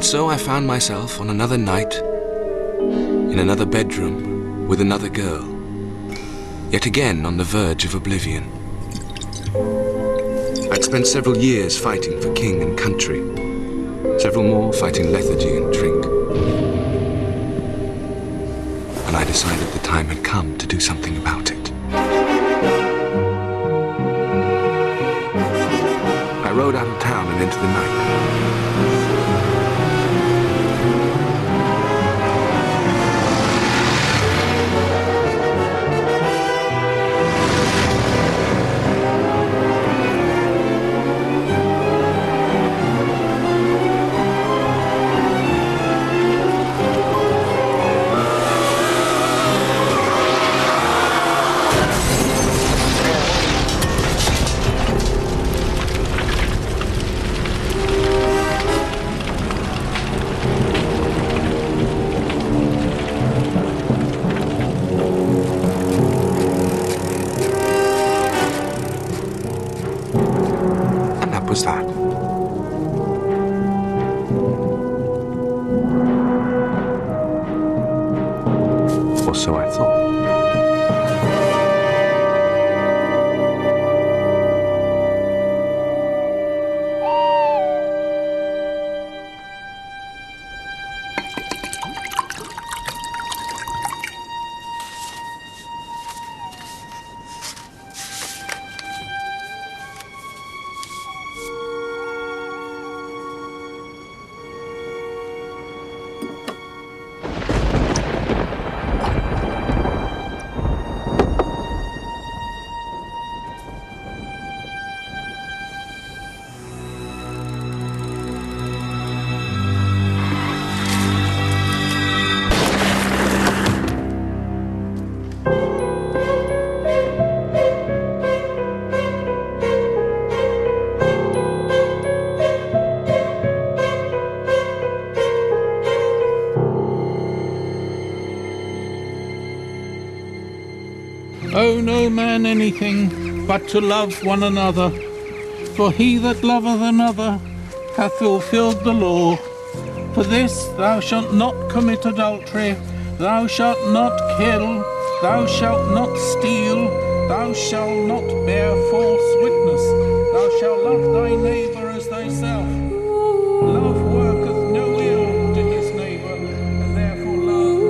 And so I found myself on another night, in another bedroom, with another girl, yet again on the verge of oblivion. I'd spent several years fighting for king and country, several more fighting lethargy and drink. And I decided the time had come to do something about it. I rode out of town and into the night. Was that? Or so I thought. Owe no man anything but to love one another, for he that loveth another hath fulfilled the law. For this, thou shalt not commit adultery, thou shalt not kill, thou shalt not steal, thou shalt not bear false witness, thou shalt love thy neighbour as thyself. Love worketh no ill to his neighbour, and therefore love.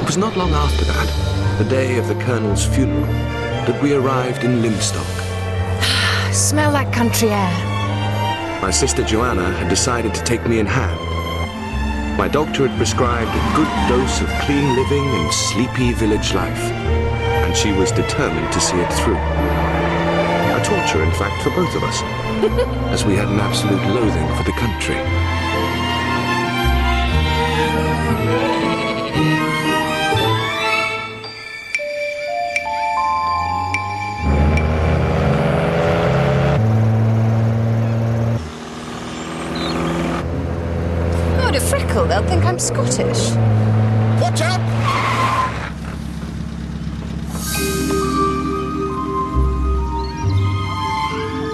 It was not long after that, the day of the Colonel's funeral, that we arrived in Lymstock. Smell that country air. My sister Joanna had decided to take me in hand. My doctor had prescribed a good dose of clean living and sleepy village life, and she was determined to see it through. A torture, in fact, for both of us, as we had an absolute loathing for the country. They'll think I'm Scottish. Watch out!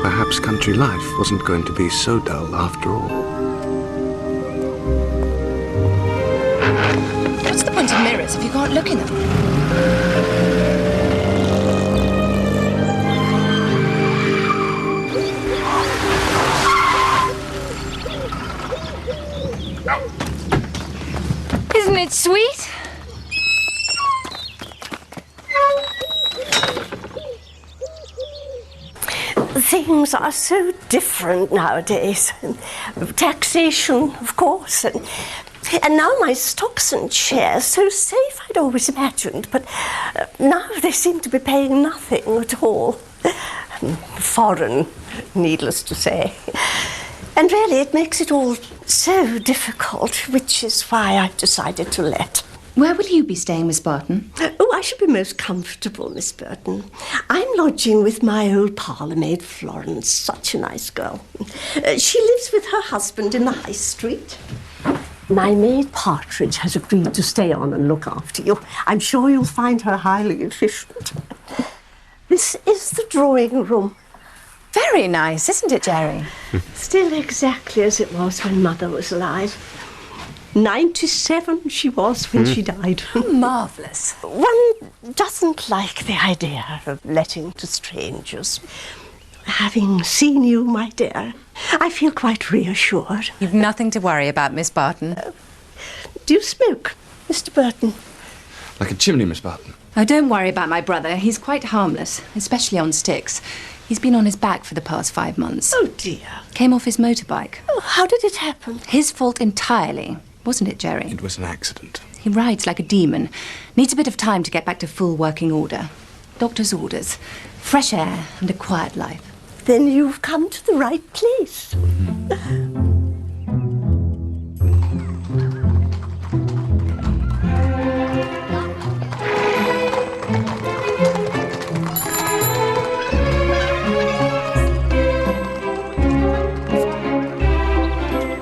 Perhaps country life wasn't going to be so dull after all. What's the point of mirrors if you can't look in them? Isn't it sweet? Things are so different nowadays. Taxation, of course, and now my stocks and shares, so safe I'd always imagined, but now they seem to be paying nothing at all. Foreign, needless to say. And really, it makes it all so difficult, which is why I've decided to let. Where will you be staying, Miss Barton? Oh, I should be most comfortable, Miss Burton. I'm lodging with my old parlour-maid, Florence, such a nice girl. She lives with her husband in the High Street. My maid, Partridge, has agreed to stay on and look after you. I'm sure you'll find her highly efficient. This is the drawing room. Very nice, isn't it, Jerry? Still exactly as it was when Mother was alive. 97 she was when she died. Marvellous. One doesn't like the idea of letting to strangers. Having seen you, my dear, I feel quite reassured. You've nothing to worry about, Miss Barton. Do you smoke, Mr. Burton? Like a chimney, Miss Barton. Oh, don't worry about my brother. He's quite harmless, especially on sticks. He's been on his back for the past 5 months. Oh, dear. Came off his motorbike. Oh, how did it happen? His fault entirely, wasn't it, Jerry? It was an accident. He rides like a demon. Needs a bit of time to get back to full working order. Doctor's orders. Fresh air and a quiet life. Then you've come to the right place.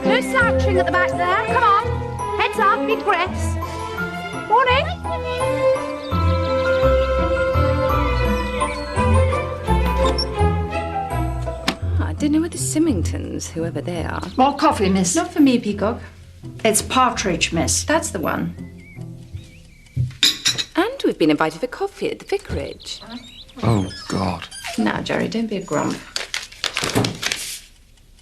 No slouching at the back there. Come on. Heads up, big breaths. Morning. Dinner with the Symmingtons, whoever they are. More coffee, miss. Not for me, Peacock. It's Partridge, miss. That's the one. And we've been invited for coffee at the vicarage. Oh, God. Now, Jerry, don't be a grump.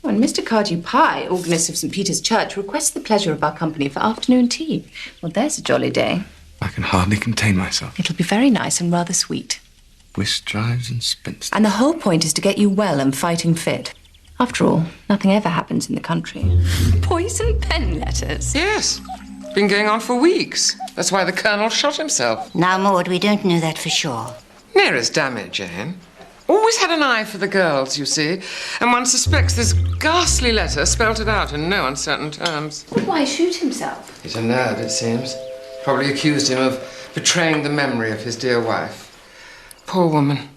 When Mr. Cardew Pye, organist of St. Peter's Church, requests the pleasure of our company for afternoon tea. Well, there's a jolly day. I can hardly contain myself. It'll be very nice and rather sweet. Whist drives and spinsters. And the whole point is to get you well and fighting fit. After all, nothing ever happens in the country. Poison pen letters. Yes. Been going on for weeks. That's why the Colonel shot himself. Now, Maud, we don't know that for sure. Nearest damn it, Jane. Always had an eye for the girls, you see. And one suspects this ghastly letter spelt it out in no uncertain terms. But why shoot himself? He's a nerd, it seems. Probably accused him of betraying the memory of his dear wife. Poor woman.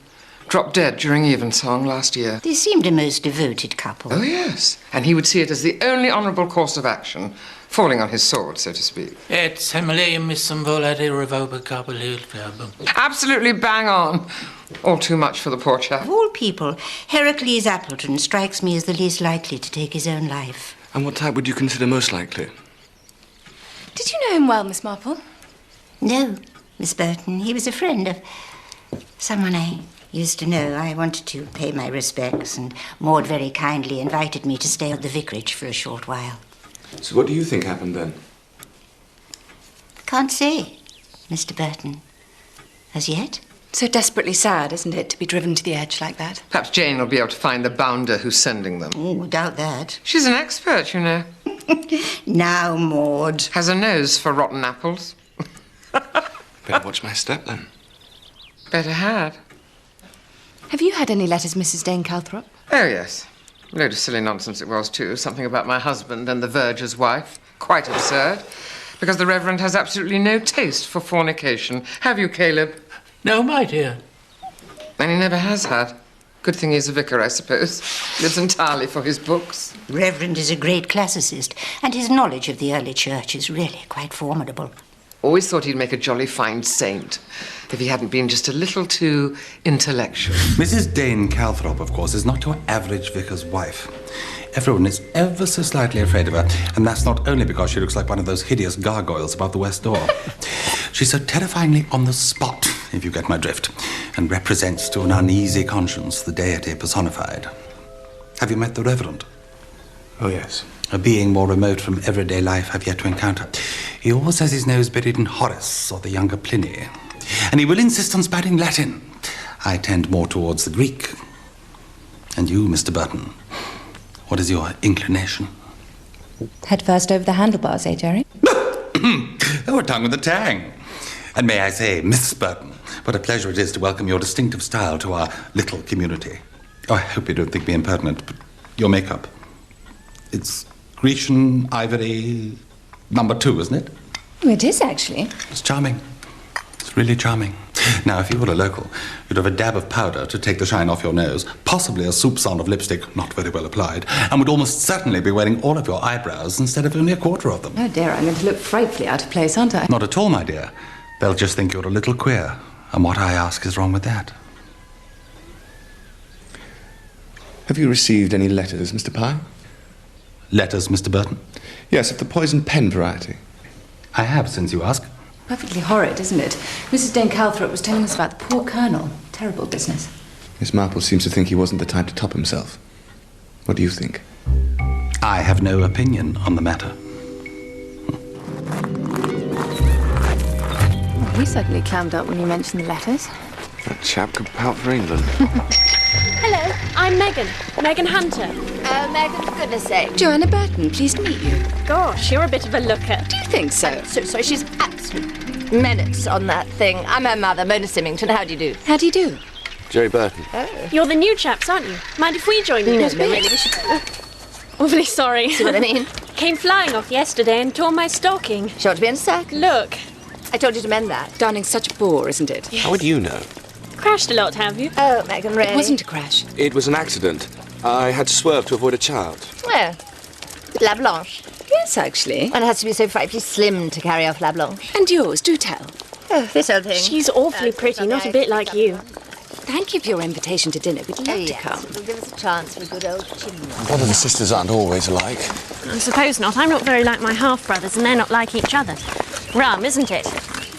Dropped dead during evensong last year. They seemed a most devoted couple. Oh, yes. And he would see it as the only honourable course of action, falling on his sword, so to speak. Et semele missum volere revocabile verbum. Absolutely bang on. All too much for the poor chap. Of all people, Heracles Appleton strikes me as the least likely to take his own life. And what type would you consider most likely? Did you know him well, Miss Marple? No, Miss Burton. He was a friend of someone I used to know. I wanted to pay my respects, and Maud very kindly invited me to stay at the vicarage for a short while. So what do you think happened then? Can't say, Mr. Burton. As yet. So desperately sad, isn't it, to be driven to the edge like that? Perhaps Jane will be able to find the bounder who's sending them. Oh, doubt that. She's an expert, you know. Now, Maud. Has a nose for rotten apples. Better watch my step then. Better had. Have you had any letters, Mrs. Dane Calthrop? Oh, yes. A load of silly nonsense it was, too. Something about my husband and the verger's wife. Quite absurd. Because the Reverend has absolutely no taste for fornication. Have you, Caleb? No, my dear. And he never has had. Good thing he's a vicar, I suppose. Lives entirely for his books. Reverend is a great classicist, and his knowledge of the early church is really quite formidable. Always thought he'd make a jolly fine saint if he hadn't been just a little too intellectual. Mrs. Dane Calthrop, of course, is not your average vicar's wife. Everyone is ever so slightly afraid of her, and that's not only because she looks like one of those hideous gargoyles above the west door. She's so terrifyingly on the spot, if you get my drift, and represents to an uneasy conscience the deity personified. Have you met the Reverend? Oh, yes. A being more remote from everyday life I've yet to encounter. He always has his nose buried in Horace or the younger Pliny. And he will insist on spouting Latin. I tend more towards the Greek. And you, Mr. Burton, what is your inclination? Head first over the handlebars, eh, Jerry? Oh, a tongue with a tang. And may I say, Miss Burton, what a pleasure it is to welcome your distinctive style to our little community. Oh, I hope you don't think me impertinent, but your makeup, It's Grecian ivory #2, isn't it? Oh, it is, actually. It's charming. It's really charming. Now, if you were a local, you'd have a dab of powder to take the shine off your nose, possibly a soupçon of lipstick, not very well applied, and would almost certainly be wearing all of your eyebrows instead of only a quarter of them. Oh, dear, I'm going to look frightfully out of place, aren't I? Not at all, my dear. They'll just think you're a little queer. And what I ask is wrong with that. Have you received any letters, Mr. Pye? Letters, Mr. Burton? Yes, of the poison pen variety. I have, since you ask. Perfectly horrid, isn't it? Mrs. Dane Calthrop was telling us about the poor Colonel. Terrible business. Miss Marple seems to think he wasn't the type to top himself. What do you think? I have no opinion on the matter. Well, he certainly clammed up when you mentioned the letters. That chap could pout for England. Hello, I'm Megan Hunter. Oh, Megan, for goodness sake. Joanna Burton, pleased to meet you. Gosh, you're a bit of a looker. Do you think so? So sorry, she's absolute menace on that thing. I'm her mother, Mona Symmington. How do you do? How do you do? Jerry Burton. Oh. You're the new chaps, aren't you? Mind if we join you? No, really, we should... Awfully sorry. See what I mean? Came flying off yesterday and tore my stocking. Sure to be in a sec. Look. I told you to mend that. Darning's such a bore, isn't it? How would you know? Crashed a lot, have you? Oh, Megan, really? It wasn't a crash. It was an accident. I had to swerve to avoid a child. Well, La Blanche. Yes, actually. One has to be so frightfully slim to carry off La Blanche. And yours, do tell. Oh, this old thing. She's awfully pretty, not a bit like you. Thank you for your invitation to dinner. We'd love to Yes, come. it'll give us a chance for a good old chimney. Brothers and sisters aren't always alike. I suppose not. I'm not very like my half-brothers, and they're not like each other. Rum, isn't it?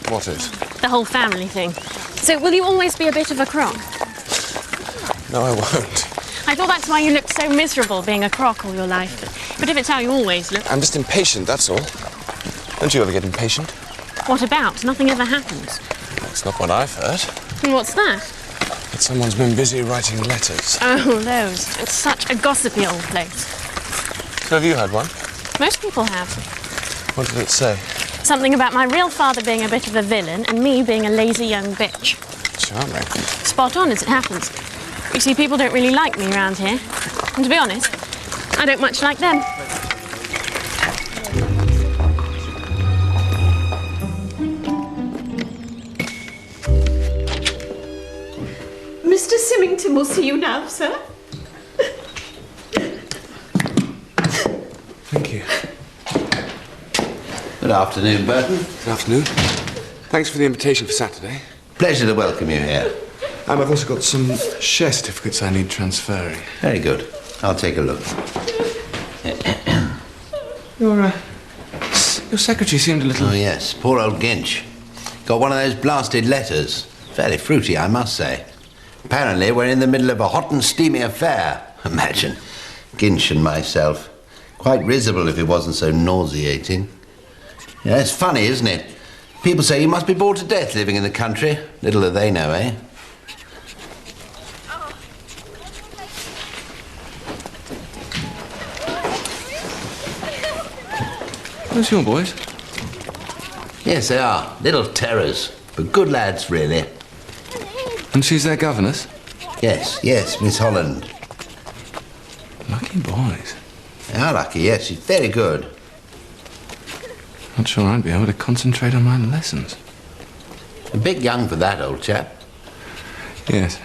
What is? The whole family thing. So will you always be a bit of a crock? No, I won't. I thought that's why you looked so miserable being a crock all your life. But if it's how you always look... I'm just impatient, that's all. Don't you ever get impatient? What about? Nothing ever happens. That's not what I've heard. And what's that? That someone's been busy writing letters. Oh, those. It's such a gossipy old place. So have you had one? Most people have. What did it say? Something about my real father being a bit of a villain and me being a lazy young bitch. Charming. Spot on, as it happens. You see, people don't really like me around here. And to be honest, I don't much like them. Mr. Symmington will see you now, sir. Thank you. Good afternoon, Burton. Good afternoon. Thanks for the invitation for Saturday. Pleasure to welcome you here. I've also got some share certificates I need transferring. Very good. I'll take a look. Your secretary seemed a little... Oh, yes. Poor old Ginch. Got one of those blasted letters. Fairly fruity, I must say. Apparently, we're in the middle of a hot and steamy affair. Imagine. Ginch and myself. Quite risible if it wasn't so nauseating. Yeah, it's funny, isn't it? People say you must be bored to death living in the country. Little do they know, eh? Those your boys? Yes, they are. Little terrors. But good lads, really. And she's their governess? Yes, Miss Holland. Lucky boys. They are lucky, yes. She's very good. Not sure I'd be able to concentrate on my lessons. A bit young for that, old chap. Yes.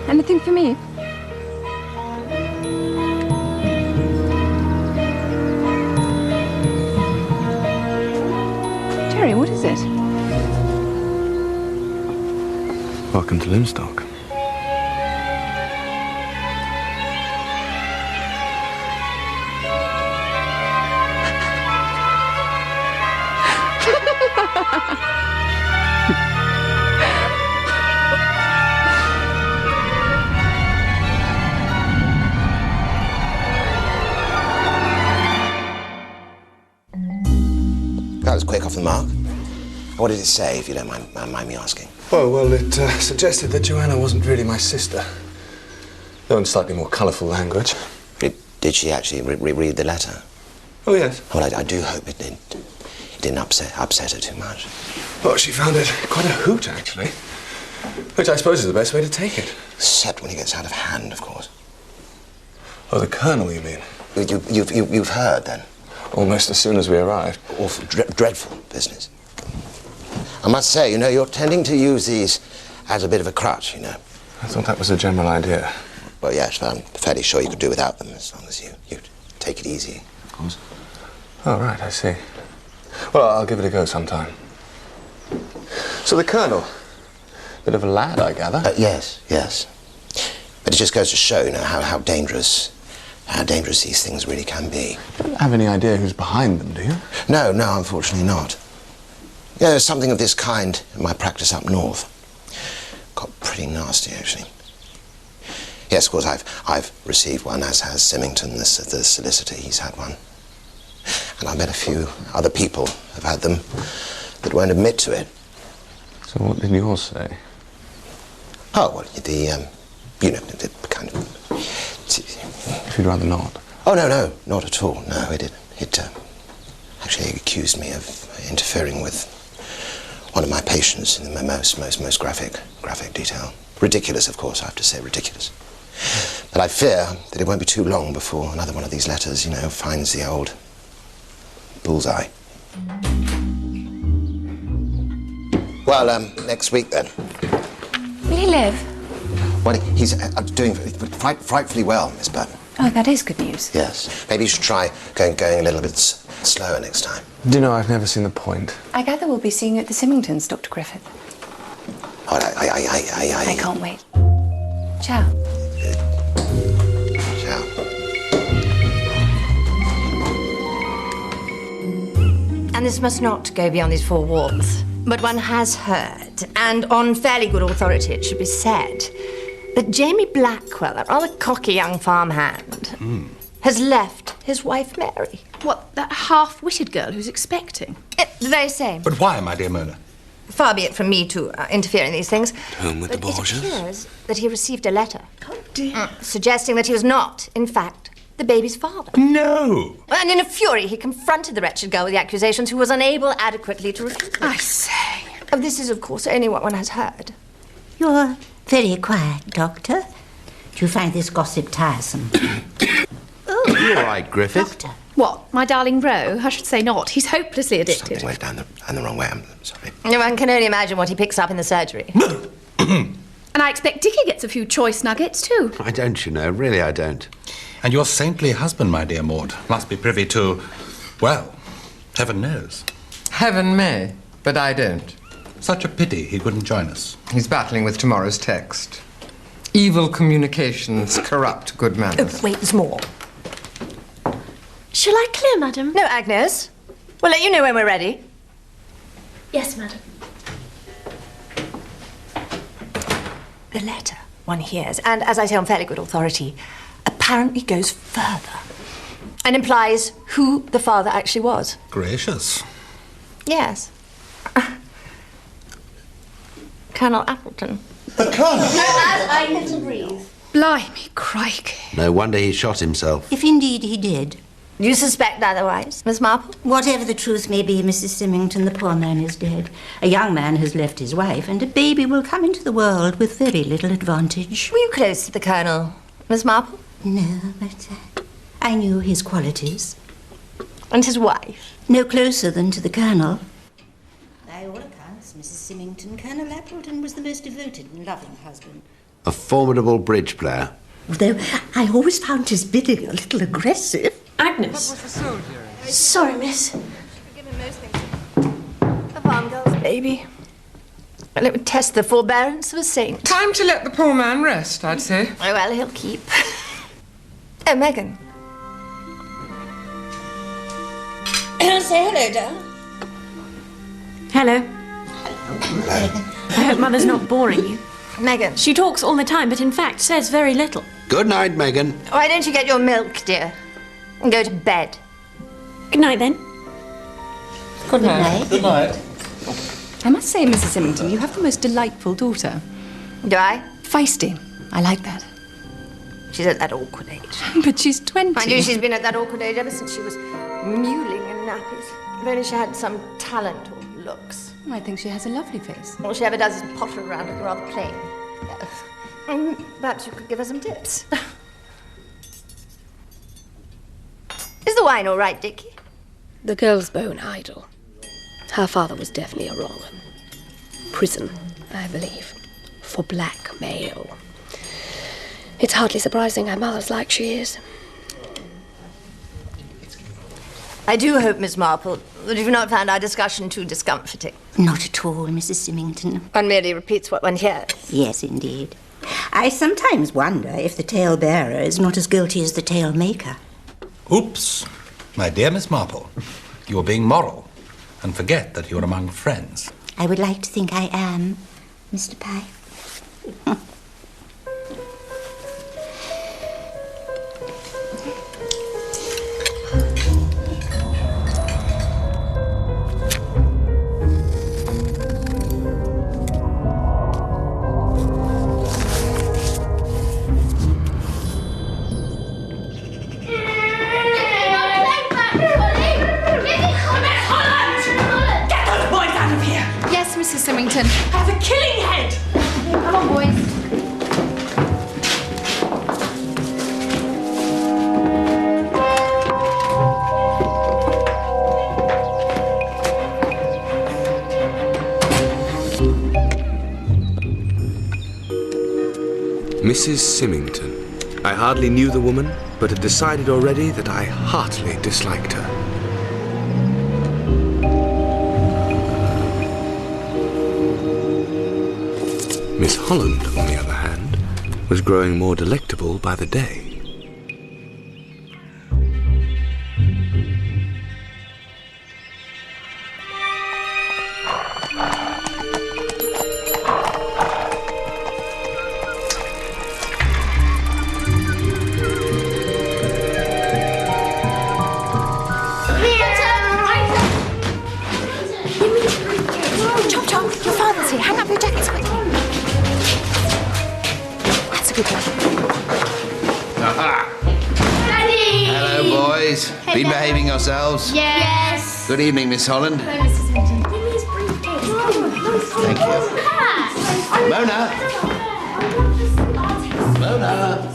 Anything for me? Jerry, what is it? Welcome to Lymstock. That was quick off the mark. What did it say, if you don't mind me asking? Well, it suggested that Joanna wasn't really my sister. Though in slightly more colourful language. Did she actually read the letter? Oh, yes. Well, I do hope it didn't upset her too much. Well, she found it quite a hoot, actually. Which I suppose is the best way to take it. Except when it gets out of hand, of course. Oh, the Colonel, you mean? You've heard, then? Almost as soon as we arrived. Awful, dreadful business. I must say, you're tending to use these as a bit of a crutch, I thought that was a general idea. Well, yes, but I'm fairly sure you could do without them as long as you take it easy, of course. Oh, right, I see. Well, I'll give it a go sometime. So the Colonel, bit of a lad, I gather? Yes. But it just goes to show, how dangerous these things really can be. You don't have any idea who's behind them, do you? No, unfortunately not. Yeah, there's something of this kind in my practice up north. Got pretty nasty, actually. Yes, of course, I've received one, as has Symmington, the solicitor. He's had one. And I bet a few other people have had them that won't admit to it. So what did yours say? Oh, well, the kind of... If you'd rather not. Oh, no, not at all. No, it actually accused me of interfering with one of my patients in the most graphic detail. Ridiculous, of course, I have to say, ridiculous. But I fear that it won't be too long before another one of these letters, finds the old bullseye. Well, next week, then. Will he live? Well, he's doing frightfully well, Miss Burton. Oh, that is good news. Yes. Maybe you should try going a little bit slower next time. Do you know, I've never seen the point. I gather we'll be seeing you at the Symmingtons, Dr. Griffith. Oh, I can't wait. Ciao. Ciao. And this must not go beyond these four walls. But one has heard, and on fairly good authority it should be said, that Jamie Blackwell, a rather cocky young farmhand, has left his wife Mary. What, that half-witted girl who's expecting? The very same. But why, my dear Mona? Far be it from me to interfere in these things. Home with but the Borgias. It appears that he received a letter. Oh, dear. Suggesting that he was not, in fact, the baby's father. No! And in a fury, he confronted the wretched girl with the accusations, who was unable adequately to refute them. I say. This is, of course, only what one has heard. You're very quiet, Doctor. Do you find this gossip tiresome? Oh, you're all right, Griffith. Doctor. What, my darling bro? I should say not. He's hopelessly addicted. Something went down the wrong way. I'm sorry. One can only imagine what he picks up in the surgery. And I expect Dickie gets a few choice nuggets, too. I don't, really I don't. And your saintly husband, my dear Maud, must be privy to, well, heaven knows. Heaven may, but I don't. Such a pity he couldn't join us. He's battling with tomorrow's text. Evil communications corrupt good manners. Oh, wait, there's more. Shall I clear, madam? No, Agnes. We'll let you know when we're ready. Yes, madam. The letter, one hears, and as I say on fairly good authority, apparently goes further and implies who the father actually was. Gracious. Yes. Colonel Appleton. The Colonel? I couldn't breathe. Blimey, crikey. No wonder he shot himself. If indeed he did. You suspect otherwise, Miss Marple? Whatever the truth may be, Mrs. Symmington, the poor man is dead. A young man has left his wife, and a baby will come into the world with very little advantage. Were you close to the Colonel, Miss Marple? No, but I knew his qualities. And his wife? No closer than to the Colonel. By all accounts, Mrs. Symmington, Colonel Appleton was the most devoted and loving husband. A formidable bridge player. Though I always found his bidding a little aggressive. Agnes. Sorry, miss. Forgive him most things. A farm girl's baby. And it would test the forbearance of a saint. Time to let the poor man rest, I'd say. Oh, well, he'll keep. Oh, Megan. Say hello, darling. Hello. I hope Mother's not boring you. Megan. She talks all the time, but in fact says very little. Good night, Megan. Why don't you get your milk, dear, and go to bed? Good night, then. Good night. Good night. I must say, Mrs. Symmington, you have the most delightful daughter. Do I? Feisty. I like that. She's at that awkward age. But she's 20. I knew she's been at that awkward age ever since she was mewling in nappies. If only she had some talent or looks. I think she has a lovely face. All she ever does is potter around looking rather plain. Yes. Perhaps you could give her some tips. Is the wine all right, Dickie? The girl's bone idle. Her father was definitely a wrong one. Prison, I believe, for blackmail. It's hardly surprising her mother's like she is. I do hope, Miss Marple, that you've not found our discussion too discomforting. Not at all, Mrs. Symmington. One merely repeats what one hears. Yes, indeed. I sometimes wonder if the tale-bearer is not as guilty as the tale-maker. Oops. My dear Miss Marple, you are being moral, and forget that you're among friends. I would like to think I am, Mr. Pye. Mrs. Symmington. I have a killing head! Come on, boys. Mrs. Symmington. I hardly knew the woman, but had decided already that I heartily disliked her. Miss Holland, on the other hand, was growing more delectable by the day. Chop, chop, your father's here. Hang up your jackets quickly. That's a good one. Aha! Daddy! Hello, boys. Been behaving yourselves? Yes. Good evening, Miss Holland. Hello, Mrs. Symmington. Give me his briefcase. Thank you. Mona! Mona!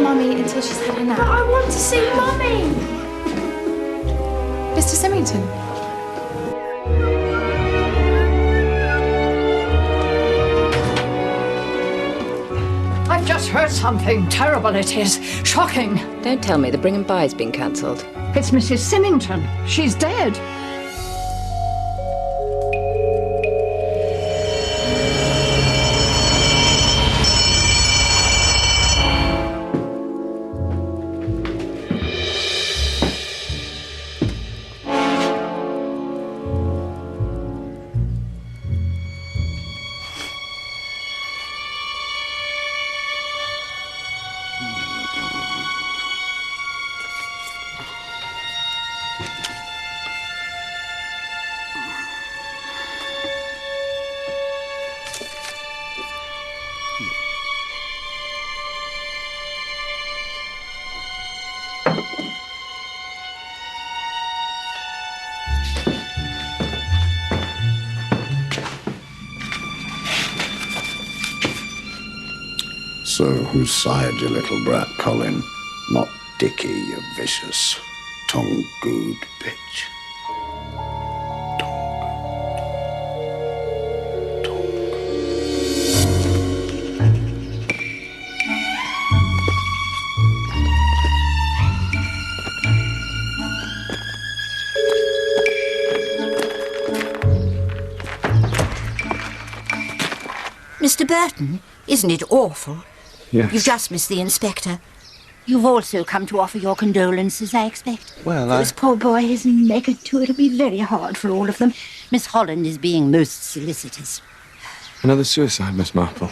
Mummy until she's had her nap. But I want to see Mummy! Mr. Symmington. I've just heard something terrible, it is. Shocking. Don't tell me the Bring and Buy's been cancelled. It's Mrs. Symmington. She's dead. So whose side, you little brat, Colin? Not Dickie, you vicious, tongue-gooed bitch. Mr. Burton, isn't it awful? Yes. You've just missed the inspector. You've also come to offer your condolences, I expect. Well, Those poor boys and Megan, too. It'll be very hard for all of them. Miss Holland is being most solicitous. Another suicide, Miss Marple.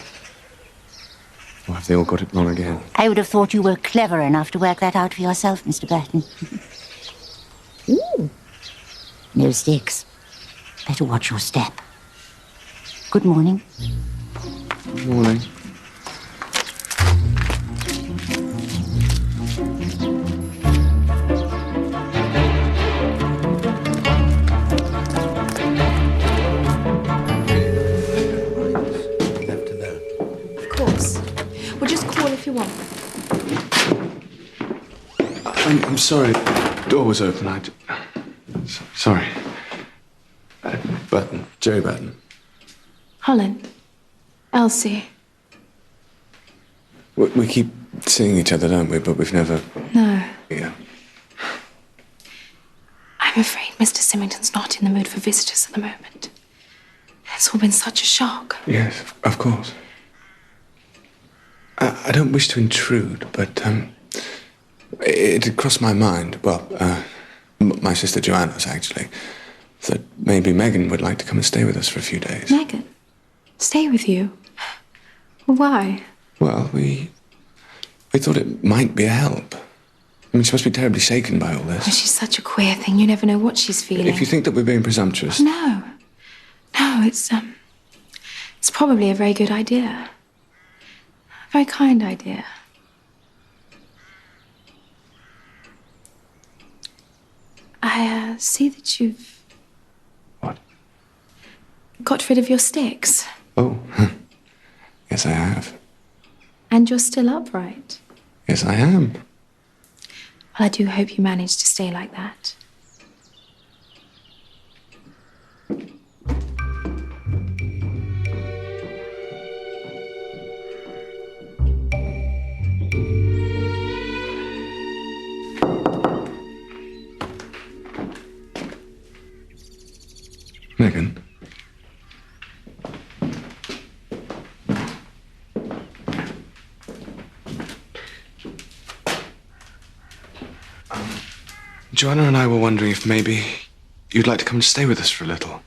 Or have they all got it wrong again? I would have thought you were clever enough to work that out for yourself, Mr. Burton. Ooh. No sticks. Better watch your step. Good morning. Good morning. Of course. We'll just call if you want. I'm sorry. The door was open. Sorry. Burton. Jerry Burton. Holland. Elsie. We keep seeing each other, don't we? But we've never... No. Yeah. I'm afraid Mr. Symmington's not in the mood for visitors at the moment. It's all been such a shock. Yes, of course. I don't wish to intrude, but it had crossed my mind, well, my sister Joanna's actually, that maybe Megan would like to come and stay with us for a few days. Megan? Stay with you? Why? Well, we thought it might be a help. I mean, she must be terribly shaken by all this. Oh, she's such a queer thing. You never know what she's feeling. If you think that we're being presumptuous... No. No, it's probably a very good idea. A very kind idea. I see that you've... What? Got rid of your sticks. Oh, yes, I have. And you're still upright. Yes, I am. Well, I do hope you manage to stay like that. Megan? Joanna and I were wondering if maybe you'd like to come and stay with us for a little.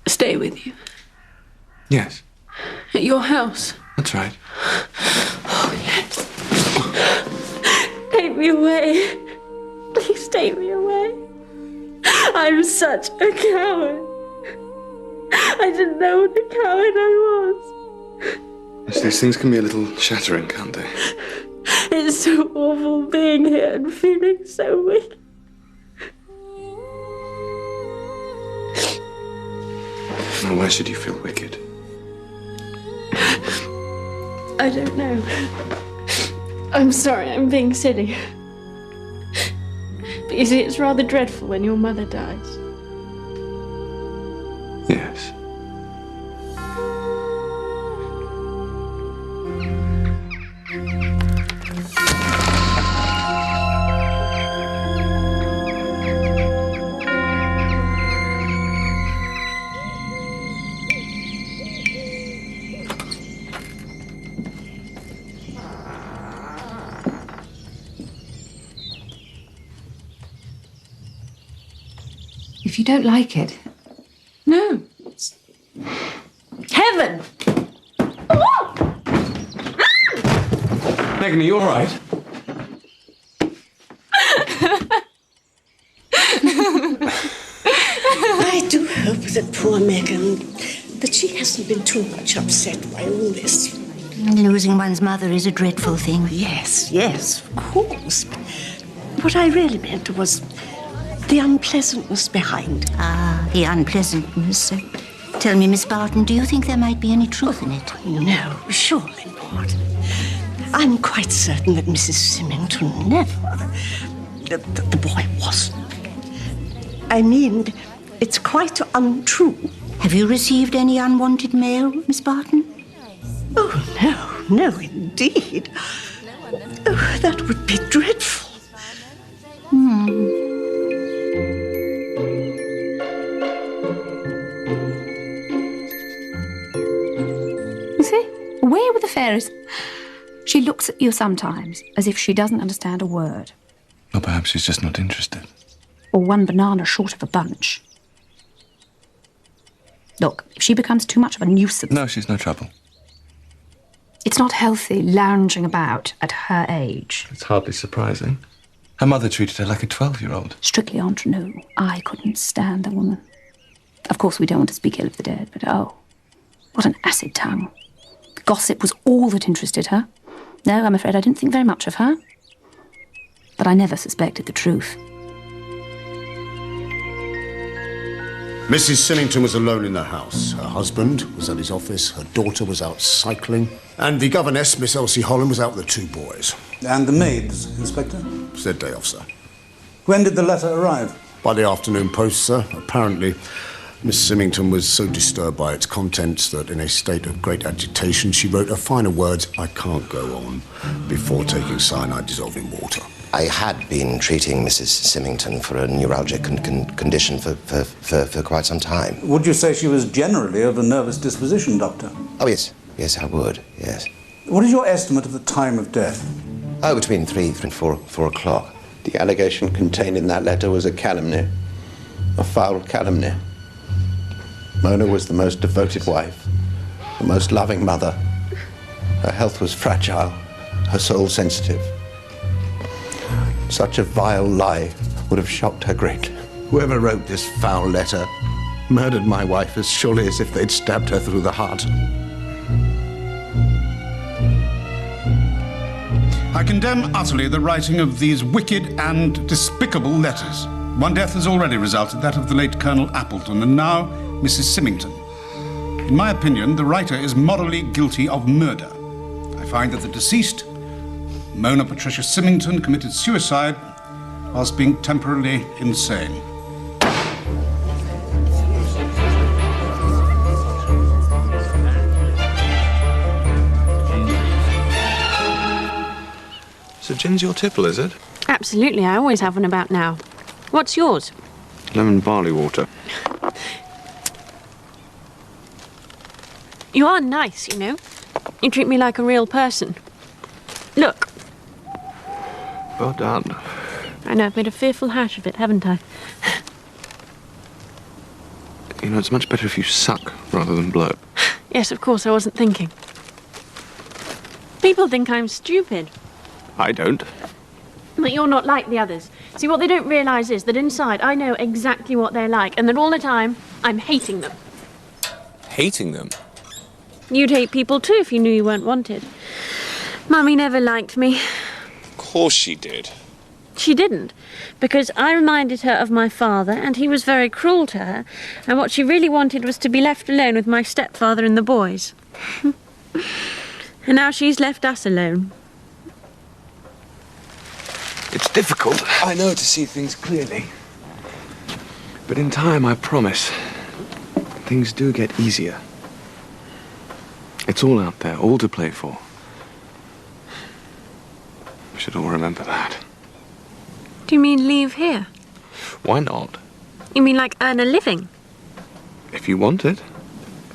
Stay with you? Yes. At your house? That's right. Oh, yes. Take me away. Please take me away. I'm such a coward. I didn't know what a coward I was. Yes, these things can be a little shattering, can't they? It's so awful being here and feeling so weak. Now, why should you feel wicked? I don't know. I'm sorry, I'm being silly. But you see, it's rather dreadful when your mother dies. Yes. If you don't like it... No. Heaven! Megan, are you all right? I do hope that poor Megan, that she hasn't been too much upset by all this. Losing one's mother is a dreadful thing. Yes, of course. What I really meant was the unpleasantness behind. Ah, the unpleasantness. Tell me, Miss Barton, do you think there might be any truth in it? No, surely not. I'm quite certain that Mrs. Symmington never... The boy wasn't. I mean, it's quite untrue. Have you received any unwanted mail, Miss Barton? Oh, no, indeed. Oh, that would be dreadful. Aries, she looks at you sometimes as if she doesn't understand a word. Or perhaps she's just not interested. Or one banana short of a bunch. Look, if she becomes too much of a nuisance... No, she's no trouble. It's not healthy lounging about at her age. It's hardly surprising. Her mother treated her like a 12-year-old. Strictly entre nous, I couldn't stand the woman. Of course, we don't want to speak ill of the dead, but oh, what an acid tongue. Gossip was all that interested her. No, I'm afraid I didn't think very much of her. But I never suspected the truth. Mrs. Symmington was alone in the house. Her husband was at his office, her daughter was out cycling, and the governess, Miss Elsie Holland, was out with the 2 boys. And the maids, Inspector? It's their day off, sir. When did the letter arrive? By the afternoon post, sir. Apparently, Miss Symmington was so disturbed by its contents that in a state of great agitation she wrote her final words, "I can't go on," before taking cyanide dissolved in water. I had been treating Mrs. Symmington for a neuralgic condition for quite some time. Would you say she was generally of a nervous disposition, Doctor? Oh, yes. Yes, I would, yes. What is your estimate of the time of death? Oh, between 3 and 4 o'clock. The allegation contained in that letter was a calumny. A foul calumny. Mona was the most devoted wife, the most loving mother. Her health was fragile, her soul sensitive. Such a vile lie would have shocked her greatly. Whoever wrote this foul letter murdered my wife as surely as if they'd stabbed her through the heart. I condemn utterly the writing of these wicked and despicable letters. One death has already resulted, that of the late Colonel Appleton, and now Mrs. Symmington. In my opinion, the writer is morally guilty of murder. I find that the deceased, Mona Patricia Symmington, committed suicide whilst being temporarily insane. So gin's your tipple, is it? Absolutely, I always have one about now. What's yours? Lemon barley water. You are nice, you know. You treat me like a real person. Look. Well done. I know, I've made a fearful hash of it, haven't I? You know, it's much better if you suck rather than blow. Yes, of course, I wasn't thinking. People think I'm stupid. I don't. But you're not like the others. See, what they don't realise is that inside I know exactly what they're like, and that all the time I'm hating them. Hating them? You'd hate people too if you knew you weren't wanted. Mummy never liked me. Of course she did. She didn't, because I reminded her of my father, and he was very cruel to her, and what she really wanted was to be left alone with my stepfather and the boys. And now she's left us alone. It's difficult, I know, to see things clearly. But in time, I promise, things do get easier. It's all out there, all to play for. We should all remember that. Do you mean leave here? Why not? You mean like earn a living? If you want it.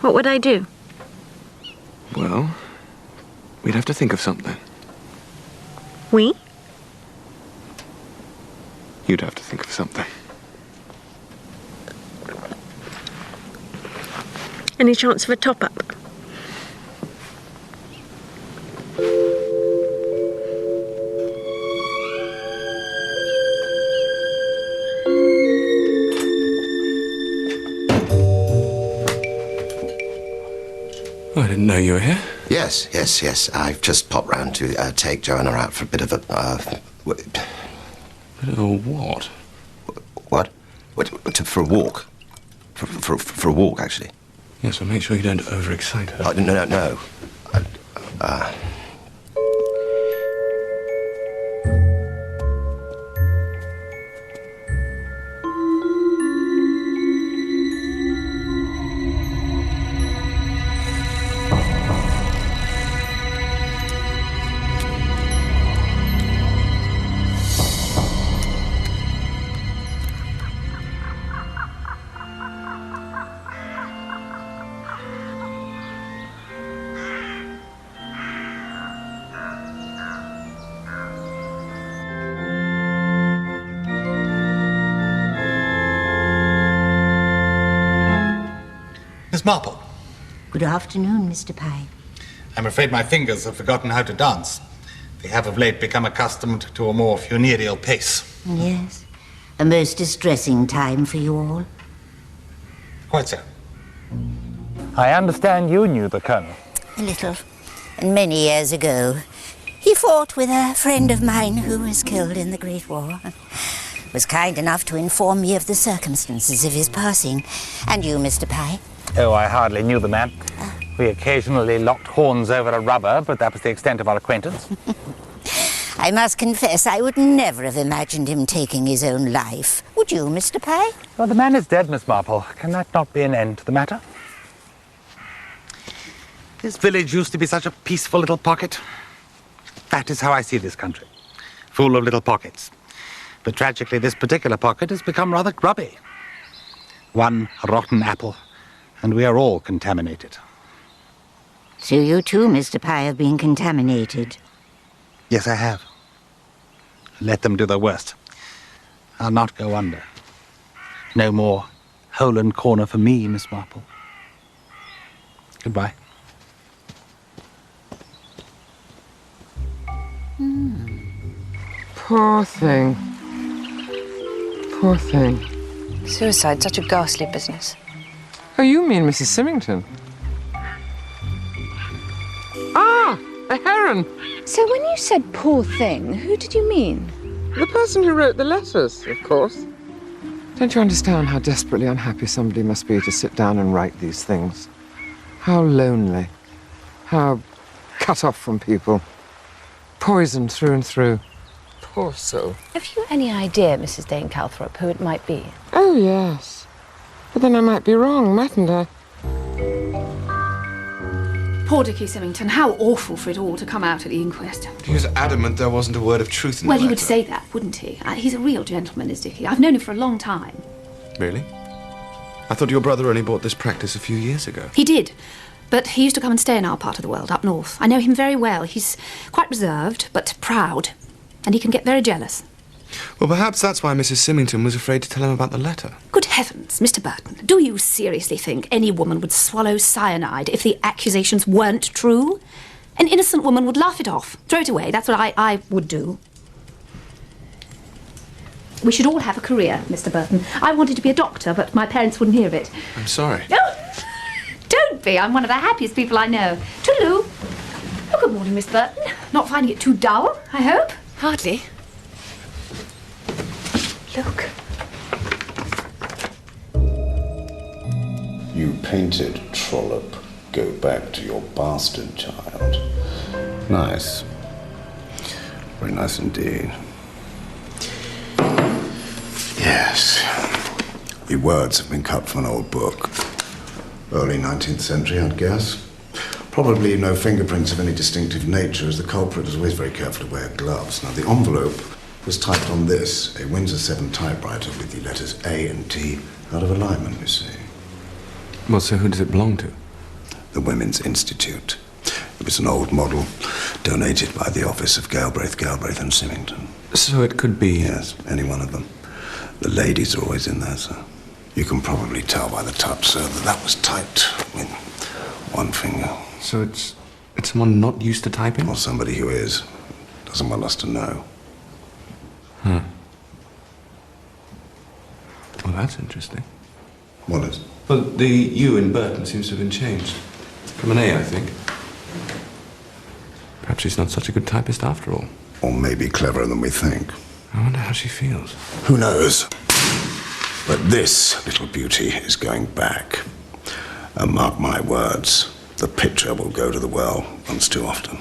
What would I do? Well, we'd have to think of something. We? You'd have to think of something. Any chance of a top-up? Oh, I didn't know you were here. Yes. I've just popped round to take Joanna out for a bit of a... Bit of a what? What? For a walk. For a walk, actually. Yes, well, make sure you don't overexcite her. Oh, no. Marple. Good afternoon, Mr. Pye. I'm afraid my fingers have forgotten how to dance. They have of late become accustomed to a more funereal pace. Yes. A most distressing time for you all. Quite so. I understand you knew the Colonel. A little. And many years ago, he fought with a friend of mine who was killed in the Great War. Was kind enough to inform me of the circumstances of his passing. And you, Mr. Pye? Oh, I hardly knew the man. We occasionally locked horns over a rubber, but that was the extent of our acquaintance. I must confess, I would never have imagined him taking his own life. Would you, Mr. Pye? Well, the man is dead, Miss Marple. Can that not be an end to the matter? This village used to be such a peaceful little pocket. That is how I see this country. Full of little pockets. But tragically, this particular pocket has become rather grubby. One rotten apple, and we are all contaminated. So you too, Mr. Pye, have been contaminated. Yes, I have. Let them do their worst. I'll not go under. No more hole and corner for me, Miss Marple. Goodbye. Poor thing. Poor thing. Suicide, such a ghastly business. Oh, you mean Mrs. Symmington? Ah, a heron! So when you said poor thing, who did you mean? The person who wrote the letters, of course. Don't you understand how desperately unhappy somebody must be to sit down and write these things? How lonely. How cut off from people. Poisoned through and through. Poor soul. Have you any idea, Mrs. Dane Calthrop, who it might be? Oh, yes. But then I might be wrong, mightn't I? Poor Dickie Symmington, how awful for it all to come out at the inquest. He was adamant there wasn't a word of truth in Well, the he would letter. say that, wouldn't he? He's a real gentleman, is Dickie. I've known him for a long time. Really? I thought your brother only bought this practice a few years ago. He did. But he used to come and stay in our part of the world, up north. I know him very well. He's quite reserved, but proud. And he can get very jealous. Well, perhaps that's why Mrs. Symmington was afraid to tell him about the letter. Good heavens, Mr. Burton, do you seriously think any woman would swallow cyanide if the accusations weren't true? An innocent woman would laugh it off, throw it away. That's what I would do. We should all have a career, Mr. Burton. I wanted to be a doctor, but my parents wouldn't hear of it. I'm sorry. No! Don't be. I'm one of the happiest people I know. Toodaloo. Oh, good morning, Miss Burton. Not finding it too dull, I hope? Hardly. Look. You painted Trollope. Go back to your bastard child. Nice. Very nice indeed. Yes. The words have been cut from an old book. Early 19th century, I'd guess. Probably no fingerprints of any distinctive nature, as the culprit was always very careful to wear gloves. Now, the envelope was typed on this, a Windsor 7 typewriter with the letters A and T out of alignment, you see. Well, so who does it belong to? The Women's Institute. It was an old model donated by the office of Galbraith and Symmington. So it could be... Yes, any one of them. The ladies are always in there, sir. You can probably tell by the touch, sir, that was typed with one finger. So it's someone not used to typing? Or somebody who is. Doesn't want us to know. Huh. Well, that's interesting. What is? Well, the U in Burton seems to have been changed. From an A, I think. Perhaps she's not such a good typist after all. Or maybe cleverer than we think. I wonder how she feels. Who knows? But this little beauty is going back. And mark my words, the picture will go to the well once too often.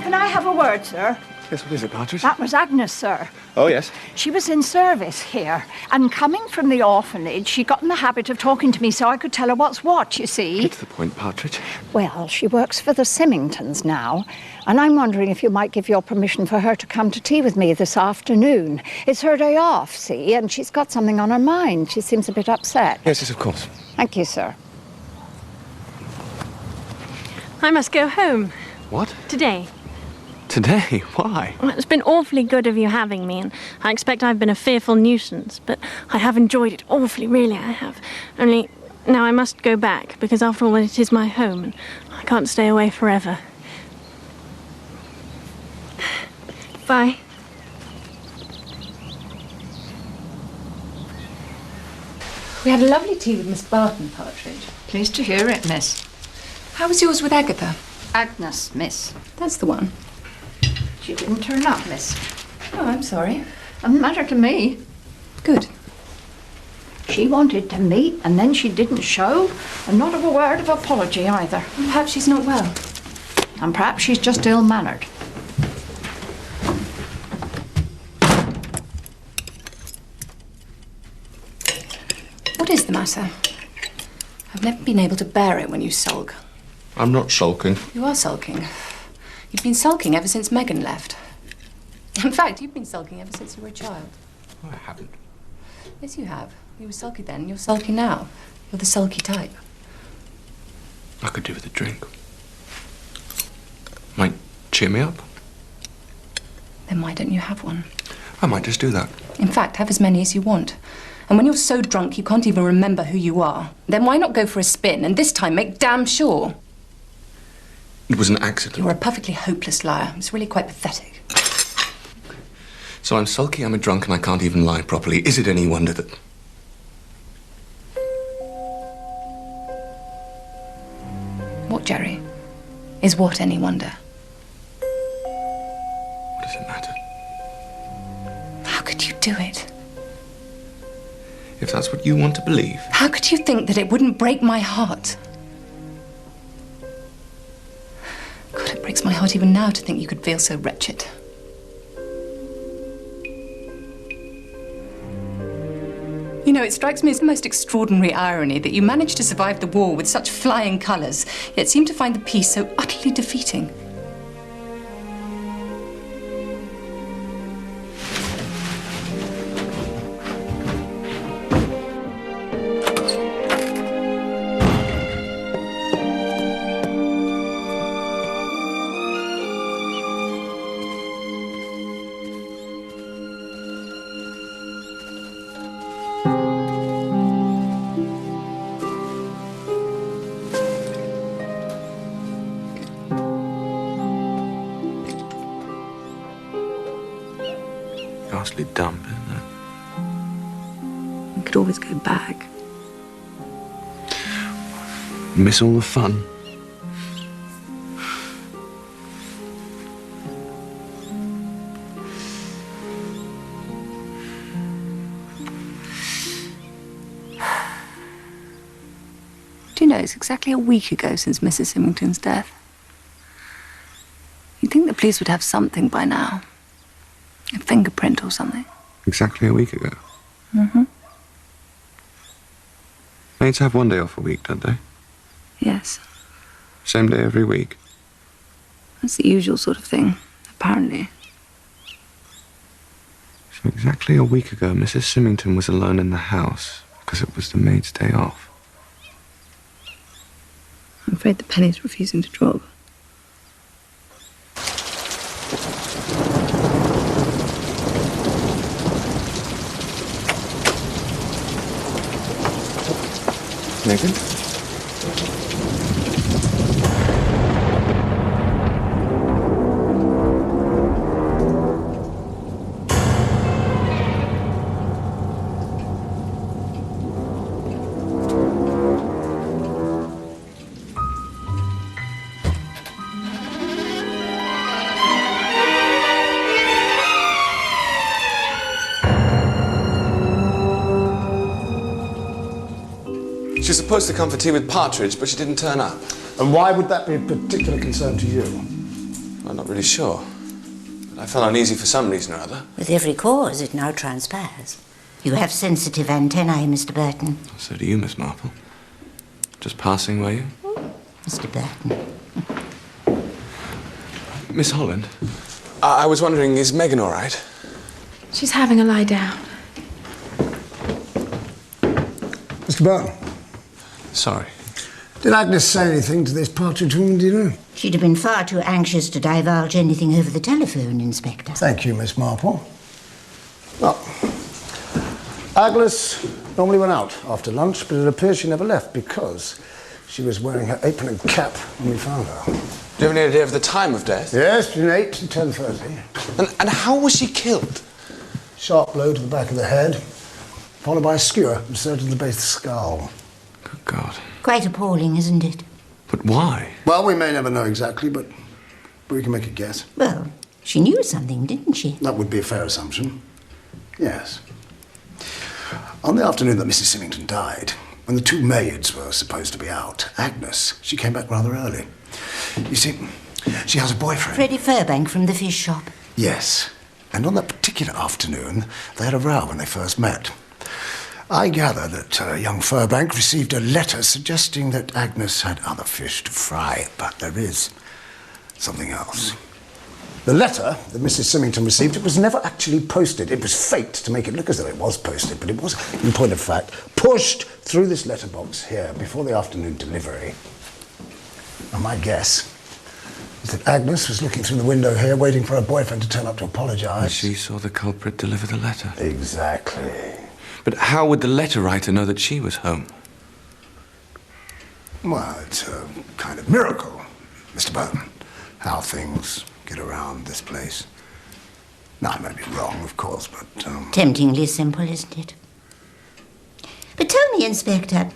Can I have a word, sir? Yes, what is it, Partridge? That was Agnes, sir. Oh, yes. She was in service here, and coming from the orphanage, she got in the habit of talking to me so I could tell her what's what, you see. Get to the point, Partridge. Well, she works for the Symmingtons now, and I'm wondering if you might give your permission for her to come to tea with me this afternoon. It's her day off, see, and she's got something on her mind. She seems a bit upset. Yes, yes, of course. Thank you, sir. I must go home. What? Today. Today? Why? Well, it's been awfully good of you having me, and I expect I've been a fearful nuisance, but I have enjoyed it awfully, really I have. Only, now I must go back, because after all, it is my home, and I can't stay away forever. Bye. We had a lovely tea with Miss Barton, Partridge. Pleased to hear it, miss. How was yours with Agatha? Agnes, miss. That's the one. She didn't turn up, miss. Oh, I'm sorry. Doesn't matter to me. Good. She wanted to meet, and then she didn't show, and not of a word of apology either. Perhaps she's not well. And perhaps she's just ill-mannered. What is the matter? I've never been able to bear it when you sulk. I'm not sulking. You are sulking. You've been sulking ever since Megan left. In fact, you've been sulking ever since you were a child. Oh, I haven't. Yes, you have. You were sulky then, you're sulky now. You're the sulky type. I could do with a drink. Might cheer me up. Then why don't you have one? I might just do that. In fact, have as many as you want. And when you're so drunk you can't even remember who you are, then why not go for a spin and this time make damn sure? It was an accident. You're a perfectly hopeless liar. It's really quite pathetic. So I'm sulky, I'm a drunk, and I can't even lie properly. Is it any wonder that... What, Jerry? Is what any wonder? What does it matter? How could you do it? If that's what you want to believe. How could you think that it wouldn't break my heart? God, it breaks my heart even now to think you could feel so wretched. You know, it strikes me as the most extraordinary irony that you managed to survive the war with such flying colours, yet seem to find the peace so utterly defeating. Ghastly dump, isn't it? We could always go back. Miss all the fun. Do you know, it's exactly a week ago since Mrs. Symmington's death. You'd think the police would have something by now. A fingerprint or something. Exactly a week ago. Mm-hmm. Maids have one day off a week, don't they? Yes. Same day every week. That's the usual sort of thing, apparently. So exactly a week ago, Mrs. Symmington was alone in the house because it was the maid's day off. I'm afraid the penny's refusing to drop. Megan? She was supposed to come for tea with Partridge, but she didn't turn up. And why would that be a particular concern to you? I'm not really sure. But I felt uneasy for some reason or other. With every cause, it now transpires. You have sensitive antennae, Mr. Burton. So do you, Miss Marple. Just passing, were you? Mr. Burton. Miss Holland, I was wondering, is Megan all right? She's having a lie down. Mr. Burton. Sorry. Did Agnes say anything to this Partridge woman, do you know? She'd have been far too anxious to divulge anything over the telephone, Inspector. Thank you, Miss Marple. Well, Agnes normally went out after lunch, but it appears she never left because she was wearing her apron and cap when we found her. Do you have any idea of the time of death? Yes, between 8 and 10:30. And how was she killed? Sharp blow to the back of the head, followed by a skewer inserted in the base of the skull. Good God. Quite appalling, isn't it? But why? Well, we may never know exactly, but we can make a guess. Well, she knew something, didn't she? That would be a fair assumption. Yes. On the afternoon that Mrs. Symmington died, when the two maids were supposed to be out, Agnes, she came back rather early. You see, she has a boyfriend. Freddie Furbank from the fish shop. Yes. And on that particular afternoon, they had a row when they first met. I gather that young Furbank received a letter suggesting that Agnes had other fish to fry, but there is something else. The letter that Mrs. Symmington received, it was never actually posted. It was faked to make it look as though it was posted, but it was, in point of fact, pushed through this letterbox here before the afternoon delivery. And my guess is that Agnes was looking through the window here, waiting for her boyfriend to turn up to apologise. And she saw the culprit deliver the letter. Exactly. But how would the letter writer know that she was home? Well, it's a kind of miracle, Mr. Burton, how things get around this place. Now, I may be wrong, of course, but... Temptingly simple, isn't it? But tell me, Inspector,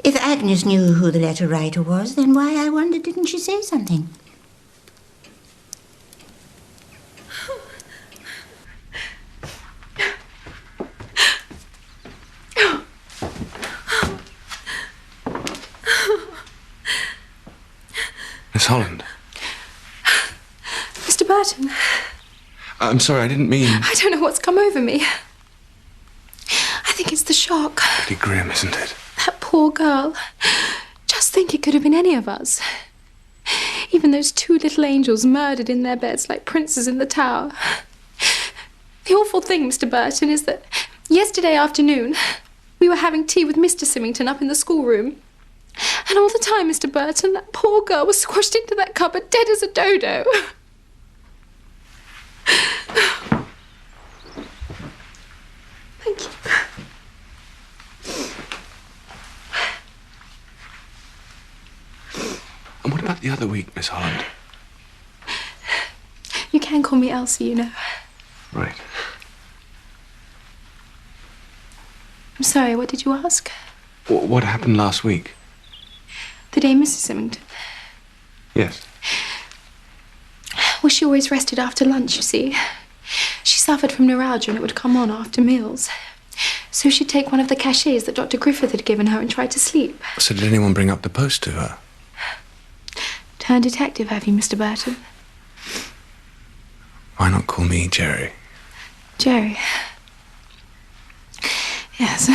if Agnes knew who the letter writer was, then why, I wonder, didn't she say something? Miss Holland. Mr. Burton. I'm sorry, I didn't mean... I don't know what's come over me. I think it's the shock. Pretty grim, isn't it? That poor girl. Just think it could have been any of us. Even those two little angels murdered in their beds like princes in the tower. The awful thing, Mr. Burton, is that yesterday afternoon we were having tea with Mr. Symmington up in the schoolroom. And all the time, Mr. Burton, that poor girl was squashed into that cupboard dead as a dodo. Thank you. And what about the other week, Miss Holland? You can call me Elsie, you know. Right. I'm sorry, what did you ask? What happened last week? The day Mrs. Symmington. Yes. Well, she always rested after lunch, you see. She suffered from neuralgia and it would come on after meals. So she'd take one of the cachets that Dr. Griffith had given her and try to sleep. So did anyone bring up the post to her? Turned detective, have you, Mr. Burton? Why not call me Jerry? Jerry. Yes.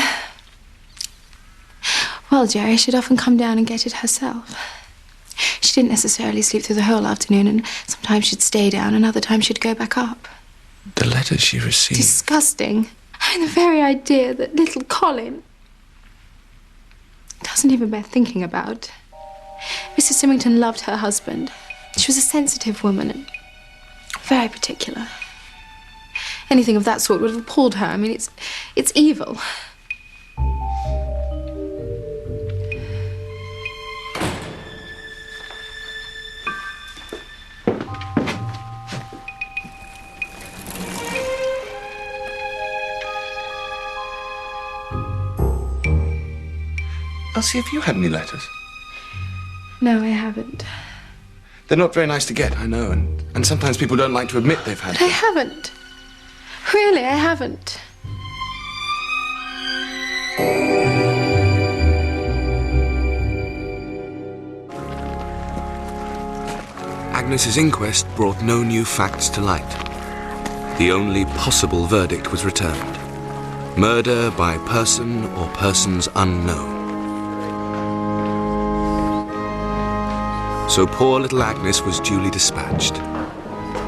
Well, Jerry, she'd often come down and get it herself. She didn't necessarily sleep through the whole afternoon, and sometimes she'd stay down, and other times she'd go back up. The letter she received... Disgusting. I mean, the very idea that little Colin doesn't even bear thinking about. Mrs. Symmington loved her husband. She was a sensitive woman and very particular. Anything of that sort would have appalled her. I mean, it's evil. Elsie, have you had any letters? No, I haven't. They're not very nice to get, I know, and sometimes people don't like to admit they've had But I haven't. Really, I haven't. Agnes's inquest brought no new facts to light. The only possible verdict was returned. Murder by person or persons unknown. So poor little Agnes was duly dispatched.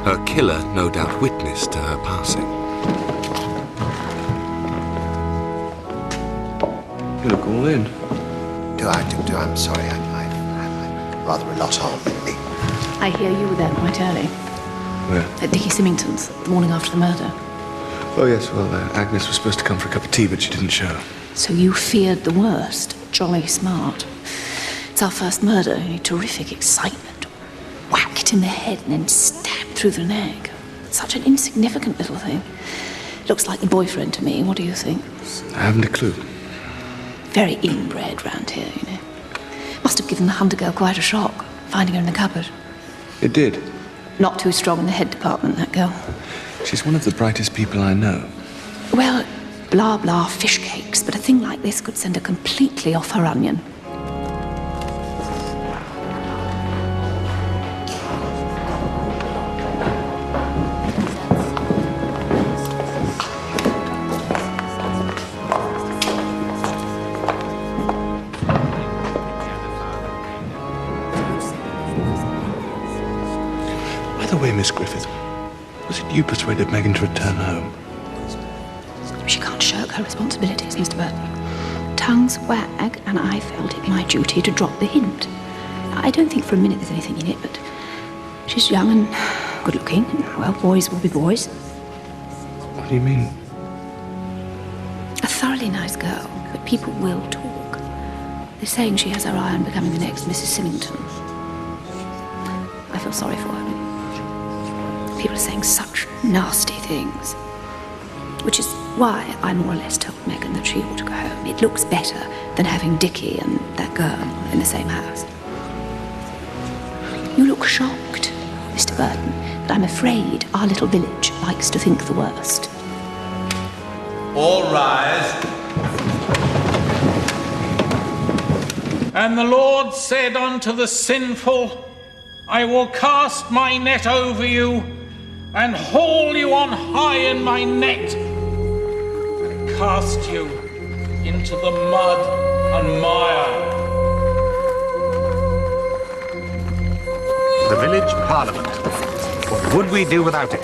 Her killer no doubt witnessed to her passing. You look all in. I'm sorry, I've rather a lot on, really. I hear you were there quite early. Where? At Dickie Symmington's, the morning after the murder. Oh, yes, well, Agnes was supposed to come for a cup of tea, but she didn't show. So you feared the worst. Jolly smart. It's our first murder. Only terrific excitement. Whacked in the head and then stabbed through the neck. Such an insignificant little thing. Looks like the boyfriend to me. What do you think? I haven't a clue. Very inbred round here, you know. Must have given the Hunter girl quite a shock, finding her in the cupboard. It did. Not too strong in the head department, that girl. She's one of the brightest people I know. Well, blah blah fish cakes, but a thing like this could send her completely off her onion. By the way, Miss Griffith, was it you persuaded Megan to return home? She can't shirk her responsibilities, Mr. Burton. Tongues wag, and I felt it my duty to drop the hint. I don't think for a minute there's anything in it, but she's young and good-looking, and, well, boys will be boys. What do you mean? A thoroughly nice girl, but people will talk. They're saying she has her eye on becoming the next Mrs. Symmington. I feel sorry for her. People are saying such nasty things. Which is why I more or less told Megan that she ought to go home. It looks better than having Dickie and that girl in the same house. You look shocked, Mr. Burton, but I'm afraid our little village likes to think the worst. All rise. And the Lord said unto the sinful, I will cast my net over you and haul you on high in my net and cast you into the mud and mire. The village parliament. What would we do without it?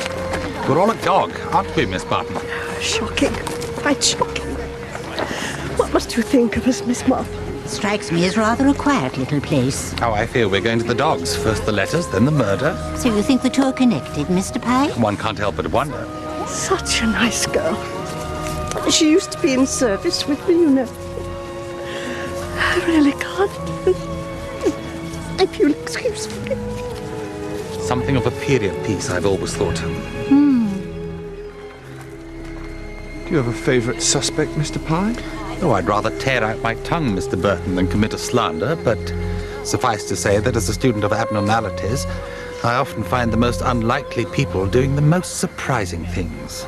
We're all agog, aren't we, Miss Barton? Shocking. Quite shocking. What must you think of us, Miss Marple? Strikes me as rather a quiet little place. How I feel we're going to the dogs. First the letters, then the murder. So you think the two are connected, Mr. Pye? One can't help but wonder. Such a nice girl. She used to be in service with me, you know. I really can't. If you'll excuse me. Something of a period piece, I've always thought. Do you have a favourite suspect, Mr. Pye? Oh, I'd rather tear out my tongue, Mr. Burton, than commit a slander, but suffice to say that as a student of abnormalities, I often find the most unlikely people doing the most surprising things.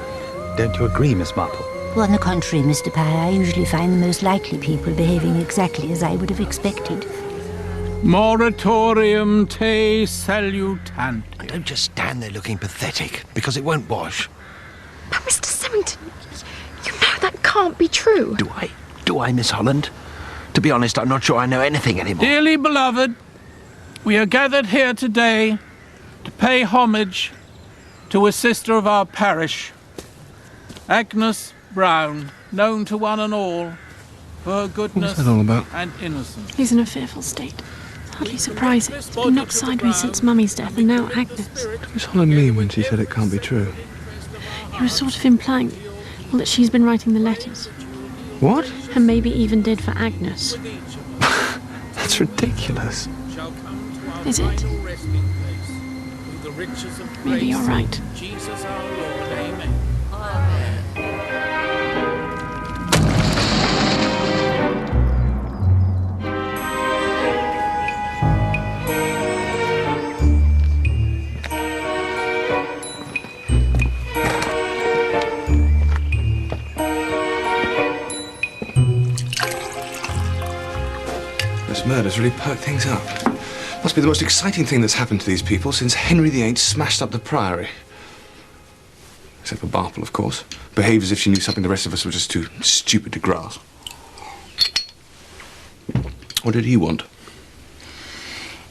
Don't you agree, Miss Marple? Well, on the contrary, Mr. Pye, I usually find the most likely people behaving exactly as I would have expected. Moratorium te salutant. And don't just stand there looking pathetic, because it won't wash. But Mr. Symmington, you know that can't be true. Do I, Miss Holland? To be honest, I'm not sure I know anything anymore. Dearly beloved, we are gathered here today to pay homage to a sister of our parish, Agnes Brown, known to one and all for her goodness What's that all about? and innocence. He's in a fearful state. Hardly surprising. He's been knocked sideways since Mummy's death, and now Agnes. What does Miss Holland mean when she said it can't be true? He was sort of implying, well, that she's been writing the letters. What? And maybe even did for Agnes. That's ridiculous. Is it? Maybe you're right. Jesus our Lord, amen. This murder's really perked things up. Must be the most exciting thing that's happened to these people since Henry VIII smashed up the priory. Except for Marple, of course. Behaved as if she knew something the rest of us were just too stupid to grasp. What did he want?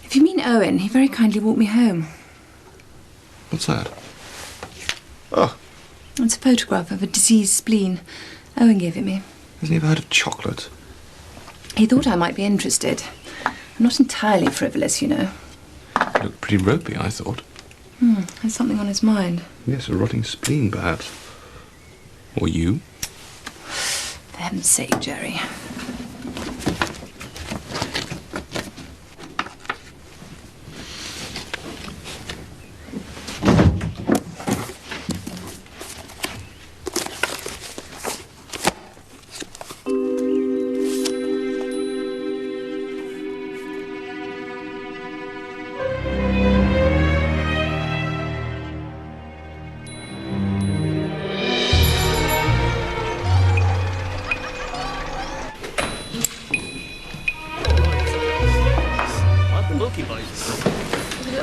If you mean Owen, he very kindly walked me home. What's that? Oh. It's a photograph of a diseased spleen. Owen gave it me. Hasn't he ever heard of chocolate? He thought I might be interested. I'm not entirely frivolous, you know. He looked pretty ropey, I thought. Has something on his mind. Yes, a rotting spleen, perhaps. Or you? For heaven's sake, Jerry.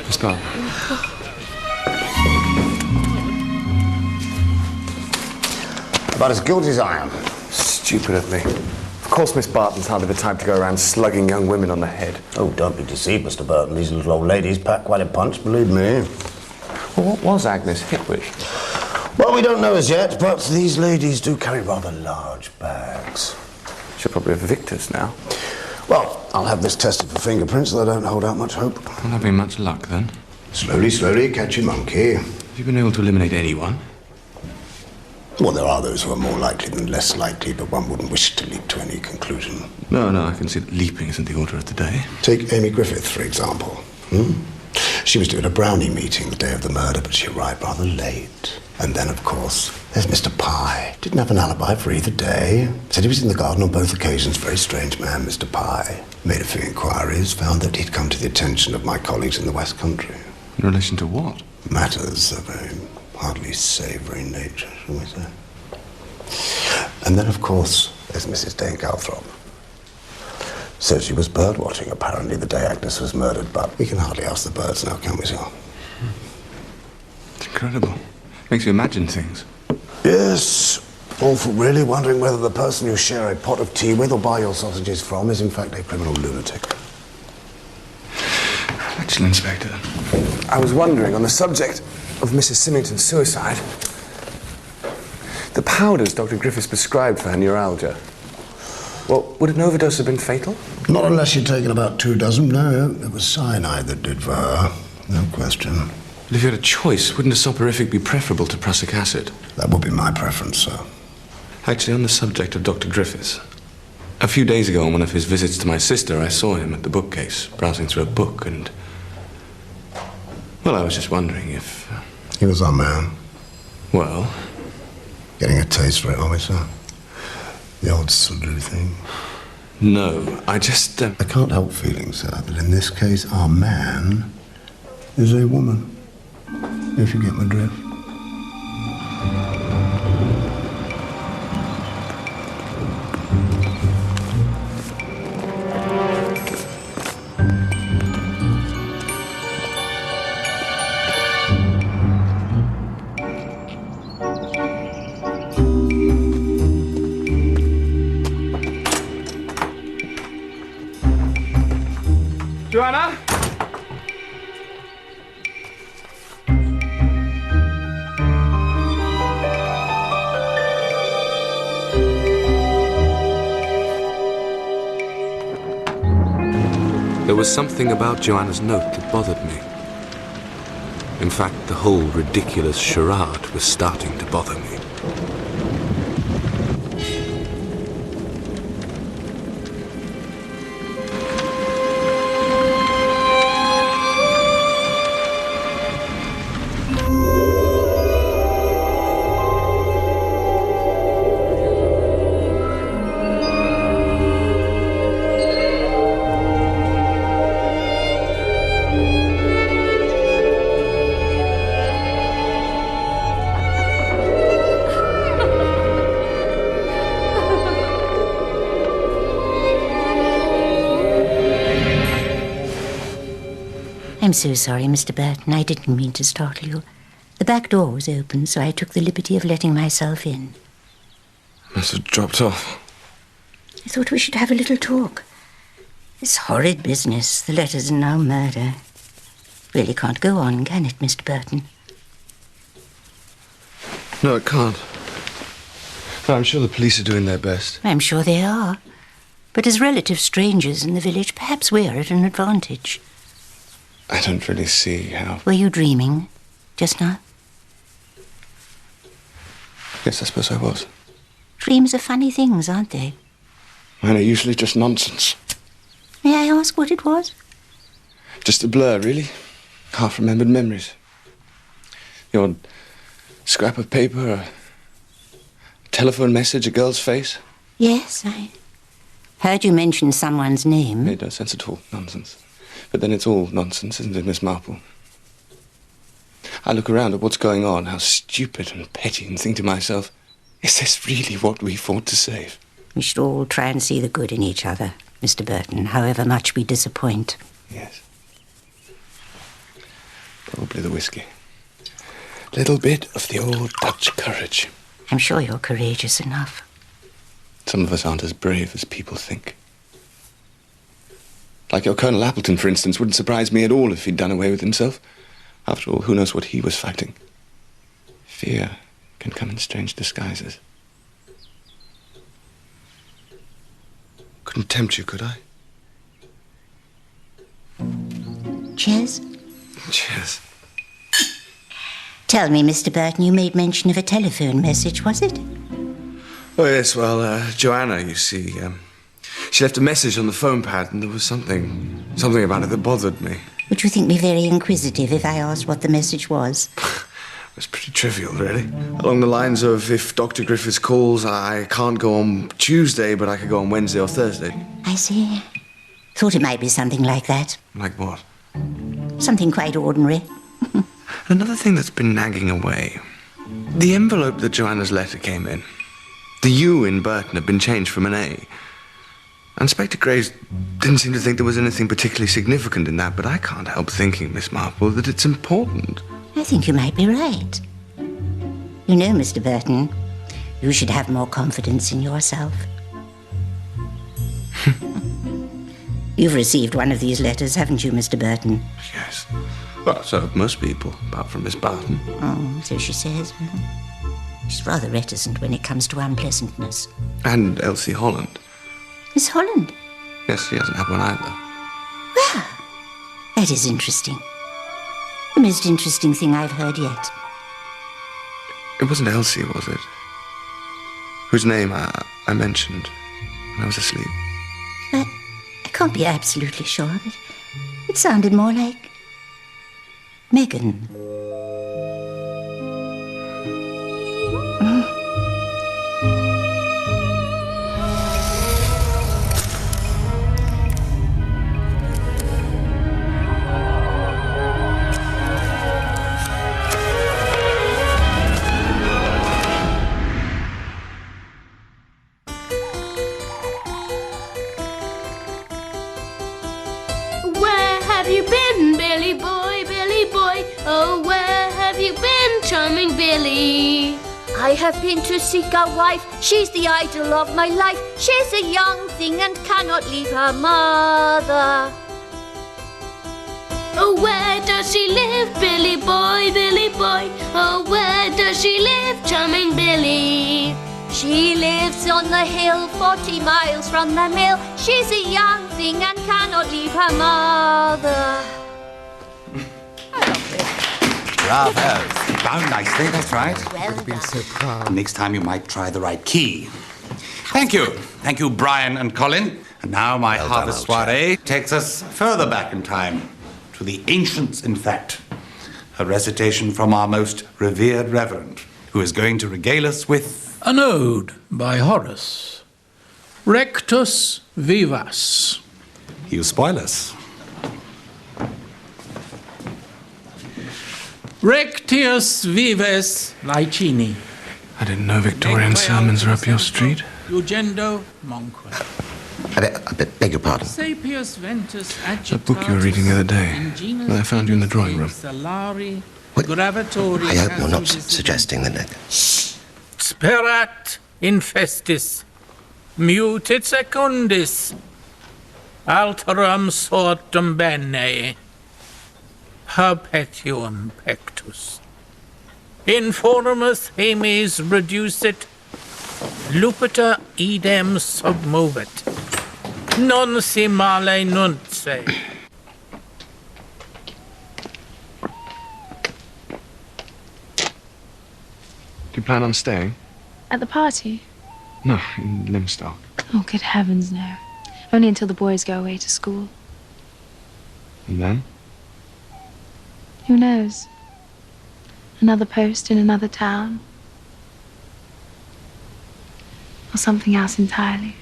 Miss Barton. About as guilty as I am. Stupid of me. Of course Miss Barton's hardly the type to go around slugging young women on the head. Oh, don't be deceived, Mr. Burton. These little old ladies pack quite a punch, believe me. Well, what was Agnes hit with? Well, we don't know as yet, but these ladies do carry rather large bags. She'll probably have victors now. Well, I'll have this tested for fingerprints, though I don't hold out much hope. Well, that'll be much luck, then. Slowly, slowly, catch your monkey. Have you been able to eliminate anyone? Well, there are those who are more likely than less likely, but one wouldn't wish to leap to any conclusion. No, I can see that leaping isn't the order of the day. Take Amy Griffith, for example. She was due at a brownie meeting the day of the murder, but she arrived rather late. And then, of course, there's Mr. Pye. Didn't have an alibi for either day. Said he was in the garden on both occasions. Very strange man, Mr. Pye. Made a few inquiries, found that he'd come to the attention of my colleagues in the West Country. In relation to what? Matters of a hardly savoury nature, shall we say. And then, of course, there's Mrs. Dane Calthrop. Says she was bird watching, apparently, the day Agnes was murdered, but we can hardly ask the birds now, can we, sir? It's incredible. Makes you imagine things. Yes. Awful, really, wondering whether the person you share a pot of tea with or buy your sausages from is, in fact, a criminal lunatic. Actually, Inspector, I was wondering, on the subject of Mrs. Symmington's suicide, the powders Dr. Griffiths prescribed for her neuralgia, well, would an overdose have been fatal? Not unless she'd taken about 2 dozen, no. It was cyanide that did for her, no question. But if you had a choice, wouldn't a soporific be preferable to prussic acid? That would be my preference, sir. Actually, on the subject of Dr. Griffiths, a few days ago on one of his visits to my sister, I saw him at the bookcase, browsing through a book, and... well, I was just wondering if... He was our man. Well? Getting a taste for it, are we, sir? The old sleuthing. No, I just... I can't help feeling, sir, that in this case, our man is a woman. If you get my drift. Joanna? There was something about Joanna's note that bothered me. In fact, the whole ridiculous charade was starting to bother me. I'm so sorry, Mr. Burton. I didn't mean to startle you. The back door was open, so I took the liberty of letting myself in. Must have dropped off. I thought we should have a little talk. This horrid business, the letters and now murder. Really can't go on, can it, Mr. Burton? No, it can't. But I'm sure the police are doing their best. I'm sure they are. But as relative strangers in the village, perhaps we're at an advantage. I don't really see how. Were you dreaming just now? Yes, I suppose I was. Dreams are funny things, aren't they? Mine are usually just nonsense. May I ask what it was? Just a blur, really. Half-remembered memories. The odd scrap of paper, a telephone message, a girl's face. Yes, I heard you mention someone's name. Made no sense at all. Nonsense. But then it's all nonsense, isn't it, Miss Marple? I look around at what's going on, how stupid and petty, and think to myself, is this really what we fought to save? We should all try and see the good in each other, Mr. Burton, however much we disappoint. Yes. Probably the whiskey. Little bit of the old Dutch courage. I'm sure you're courageous enough. Some of us aren't as brave as people think. Like your Colonel Appleton, for instance, wouldn't surprise me at all if he'd done away with himself. After all, who knows what he was fighting? Fear can come in strange disguises. Couldn't tempt you, could I? Cheers? Cheers. Tell me, Mr. Burton, you made mention of a telephone message, was it? Oh, yes, well, Joanna, you see, she left a message on the phone pad, and there was something about it that bothered me. Would you think me very inquisitive if I asked what the message was? It was pretty trivial, really. Along the lines of, if Dr. Griffiths calls, I can't go on Tuesday, but I could go on Wednesday or Thursday. I see. Thought it might be something like that. Like what? Something quite ordinary. Another thing that's been nagging away. The envelope that Joanna's letter came in. The U in Burton had been changed from an A. Inspector Graves didn't seem to think there was anything particularly significant in that, but I can't help thinking, Miss Marple, that it's important. I think you might be right. You know, Mr. Burton, you should have more confidence in yourself. You've received one of these letters, haven't you, Mr. Burton? Yes. Well, so have most people, apart from Miss Barton. Oh, so she says. She's rather reticent when it comes to unpleasantness. And Elsie Holland. Miss Holland? Yes, she hasn't had one either. Well, that is interesting. The most interesting thing I've heard yet. It wasn't Elsie, was it? Whose name I mentioned when I was asleep. But I can't be absolutely sure of it. It sounded more like Megan. Where have you been, Billy boy, Billy boy? Oh, where have you been, charming Billy? I have been to seek a wife. She's the idol of my life. She's a young thing and cannot leave her mother. Oh, where does she live, Billy boy, Billy boy? Oh, where does she live, charming Billy? She lives on the hill, 40 miles from the mill. She's a young thing and cannot leave her mother. Bravo. Bound nicely, that's right. Well Would have been so proud. Next time you might try the right key. Thank you. Thank you, Brian and Colin. And now my harvest soiree takes us further back in time. To the ancients, in fact. A recitation from our most revered reverend, who is going to regale us with an ode by Horace. Rectus vivas. You spoil us. Rectius vives Licini. I didn't know Victorian sermons were up your street. Ugendo monque. I beg your pardon. Sapius ventus That book you were reading the other day, that I found you in the drawing room. Salari Gravatory. I hope you're not suggesting that... Sperat infestis, mutit secundis, alterum sortum bene, perpetuum pectus. Informis hemes reducit, lupita idem submovit, non si male nunce. Do you plan on staying? At the party? No, in Lymstock. Oh, good heavens, no. Only until the boys go away to school. And then? Who knows? Another post in another town? Or something else entirely?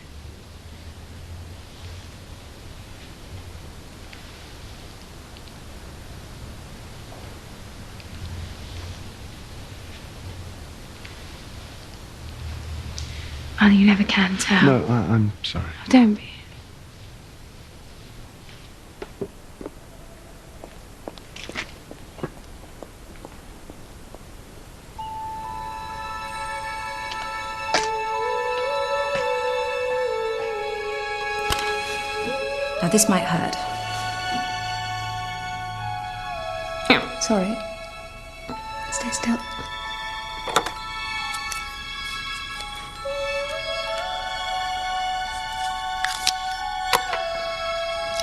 Well, you never can tell. No, I'm sorry. Don't be. Now, this might hurt. Sorry. Stay still.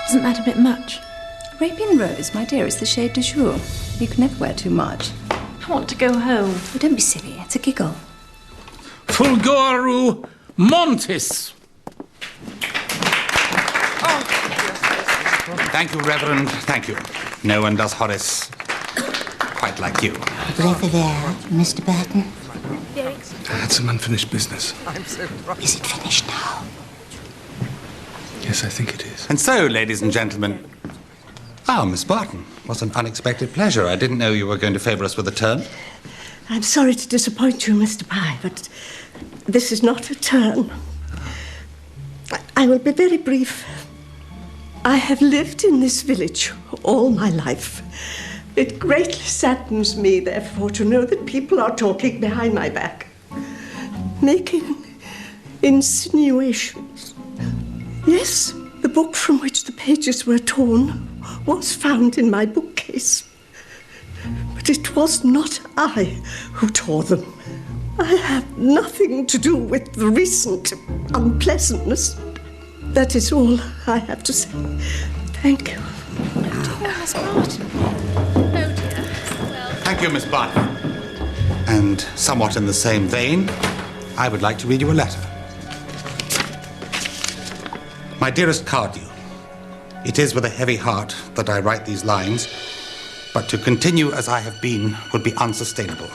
Isn't that a bit much? Arabian rose, my dear, is the shade du jour. You can never wear too much. I want to go home. Oh, don't be silly. It's a giggle. Fulgoru montis. Thank you, Reverend. Thank you. No one does Horace quite like you. Over there, Mr. Burton. I had some unfinished business. Is it finished now? Yes, I think it is. And so, ladies and gentlemen... Oh, Miss Barton, what an unexpected pleasure. I didn't know you were going to favour us with a turn. I'm sorry to disappoint you, Mr. Pye, but this is not a turn. I will be very brief. I have lived in this village all my life. It greatly saddens me, therefore, to know that people are talking behind my back, making insinuations. Yes, the book from which the pages were torn was found in my bookcase. But it was not I who tore them. I have nothing to do with the recent unpleasantness. That is all I have to say. Thank you. Miss Barton. Oh, dear. Thank you, Miss Barton. And somewhat in the same vein, I would like to read you a letter. My dearest Cardew, it is with a heavy heart that I write these lines, but to continue as I have been would be unsustainable.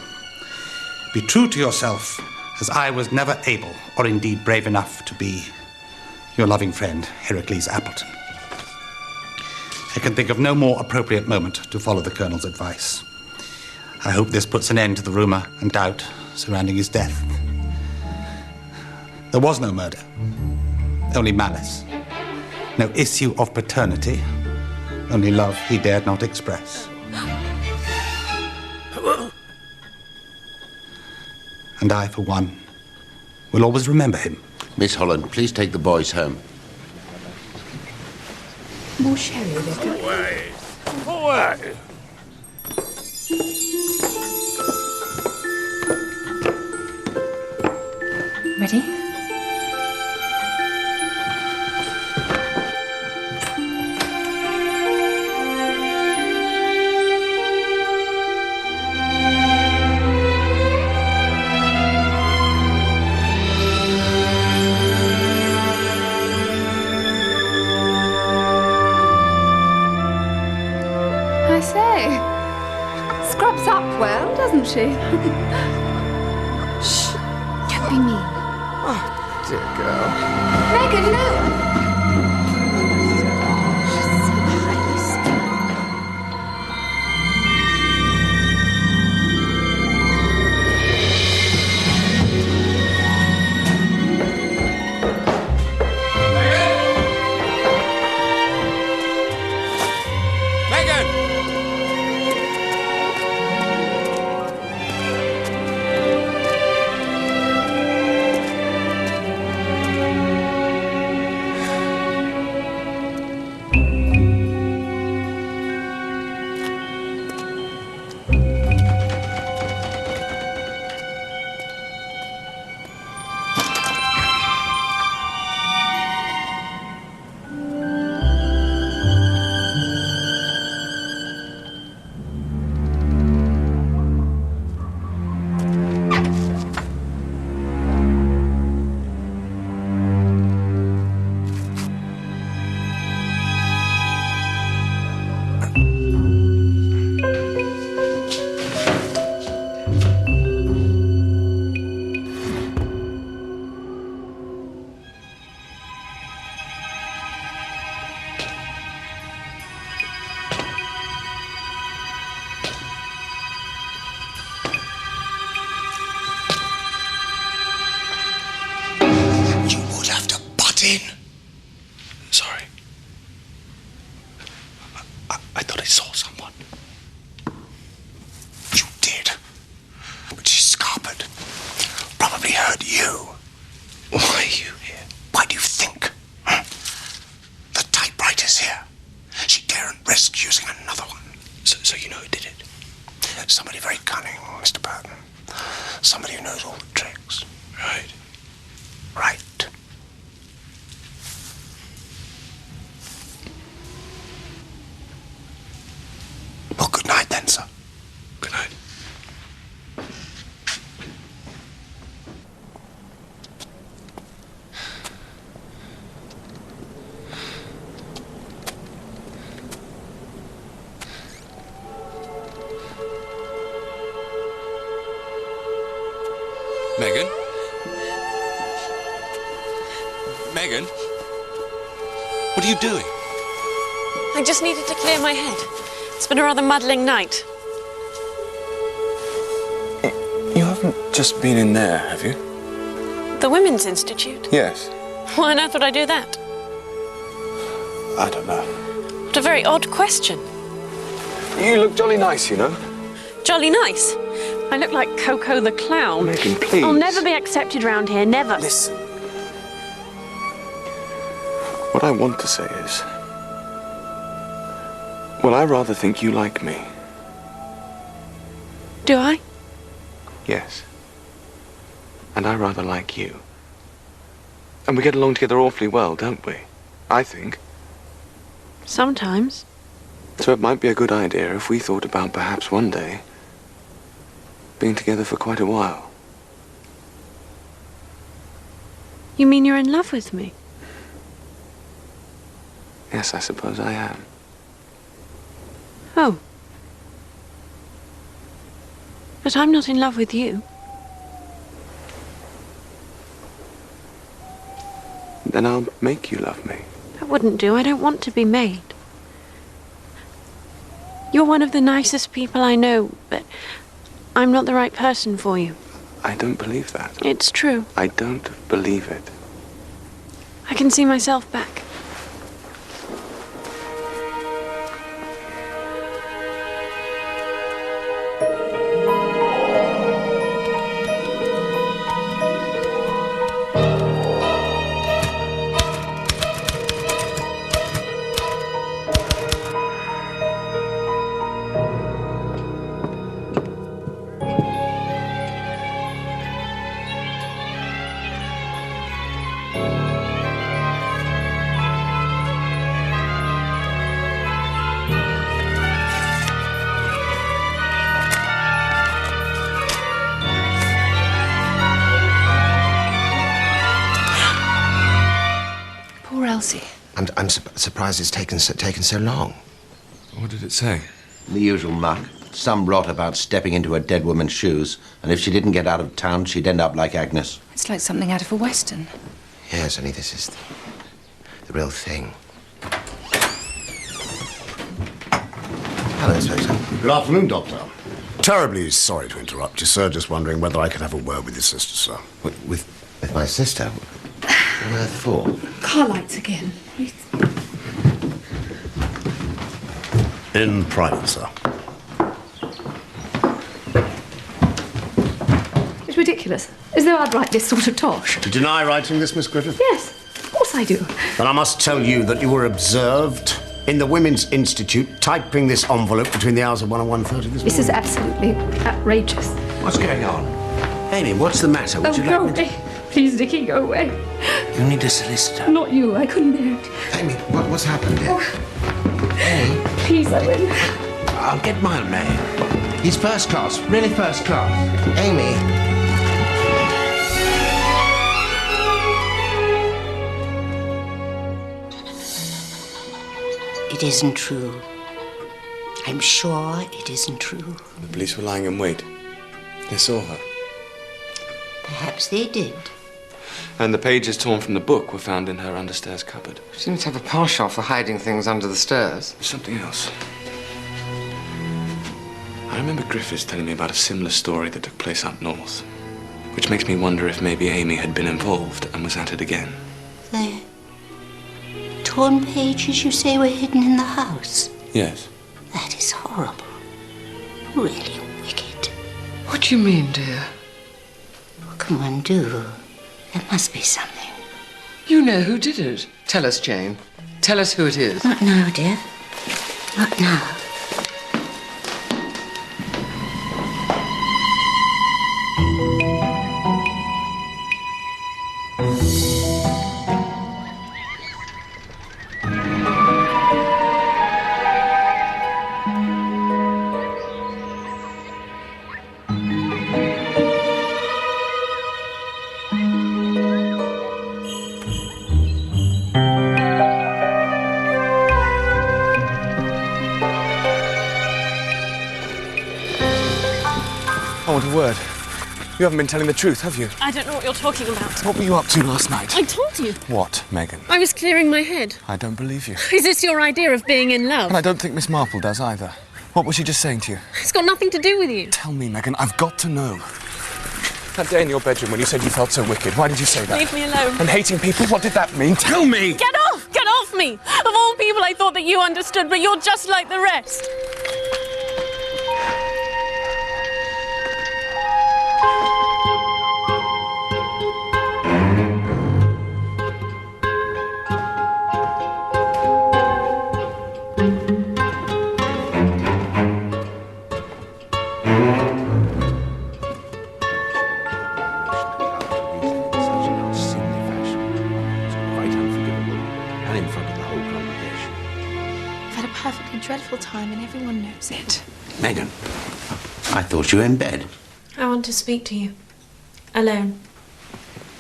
Be true to yourself, as I was never able, or indeed brave enough, to be your loving friend, Heracles Appleton. I can think of no more appropriate moment to follow the Colonel's advice. I hope this puts an end to the rumour and doubt surrounding his death. There was no murder, only malice. No issue of paternity, only love he dared not express. And I, for one, will always remember him. Miss Holland, please take the boys home. More sherry, Vicar. Away! Away! Ready? I say, scrubs up well, doesn't she? Shh. Don't be mean. Oh, dear girl. Megan, no! Get in. Sorry. I thought I saw someone. You did. But she's scarpered. Probably heard you. Why are you here? Why do you think? The typewriter's here. She daren't risk using another one. So you know who did it? Somebody very cunning, Mr. Burton. Somebody who knows all the tricks. Right. Right. Well, good night then, sir. Good night. Megan? Megan? What are you doing? I just needed to clear my head. It's been a rather muddling night. You haven't just been in there, have you? The Women's Institute? Yes. Why on earth would I do that? I don't know. What a very odd question. You look jolly nice, you know. Jolly nice. I look like Coco the Clown. Megan, please. I'll never be accepted round here, never. Listen. What I want to say is... well, I rather think you like me. Do I? Yes. And I rather like you. And we get along together awfully well, don't we? I think. Sometimes. So it might be a good idea if we thought about perhaps one day being together for quite a while. You mean you're in love with me? Yes, I suppose I am. Oh. But I'm not in love with you. Then I'll make you love me. That wouldn't do. I don't want to be made. You're one of the nicest people I know, but I'm not the right person for you. I don't believe that. It's true. I don't believe it. I can see myself back. I'm surprised it's taken so long. What did it say? The usual muck. Some rot about stepping into a dead woman's shoes, and if she didn't get out of town, she'd end up like Agnes. It's like something out of a Western. Yes, only this is the real thing. Hello, Inspector. Good afternoon, Doctor. Terribly sorry to interrupt you, sir. Just wondering whether I could have a word with your sister, sir. With my sister? What on earth for? Car lights again. In private, sir. It's ridiculous. As though I'd write this sort of tosh. To deny writing this, Miss Griffith? Yes, of course I do. Then I must tell you that you were observed in the Women's Institute typing this envelope between the hours of 1 and 1:30 this morning. This is absolutely outrageous. What's going on? Amy, what's the matter? Would you go like me away. Please, Dickie, go away. You need a solicitor. Not you. I couldn't bear it. Amy, what's happened here? Amy? Please, Owen. I'll get my man. He's first class, really first class. Amy. It isn't true. I'm sure it isn't true. The police were lying in wait. They saw her. Perhaps they did. And the pages torn from the book were found in her understairs cupboard. She seems to have a penchant for hiding things under the stairs. Something else. I remember Griffiths telling me about a similar story that took place up north, which makes me wonder if maybe Amy had been involved and was at it again. torn pages you say were hidden in the house? Yes. That is horrible. Really wicked. What do you mean, dear? What can one do? There must be something. You know who did it. Tell us, Jane. Tell us who it is. Not now, dear. Not now. I want a word. You haven't been telling the truth, have you? I don't know what you're talking about. What were you up to last night? I told you. What, Megan? I was clearing my head. I don't believe you. Is this your idea of being in love? And I don't think Miss Marple does either. What was she just saying to you? It's got nothing to do with you. Tell me, Megan, I've got to know. That day in your bedroom when you said you felt so wicked, why did you say that? Leave me alone. And hating people, what did that mean? Tell me! Get off! Get off me! Of all people, I thought that you understood, but you're just like the rest. Dreadful time and everyone knows it. Megan, I thought you were in bed. I want to speak to you. Alone.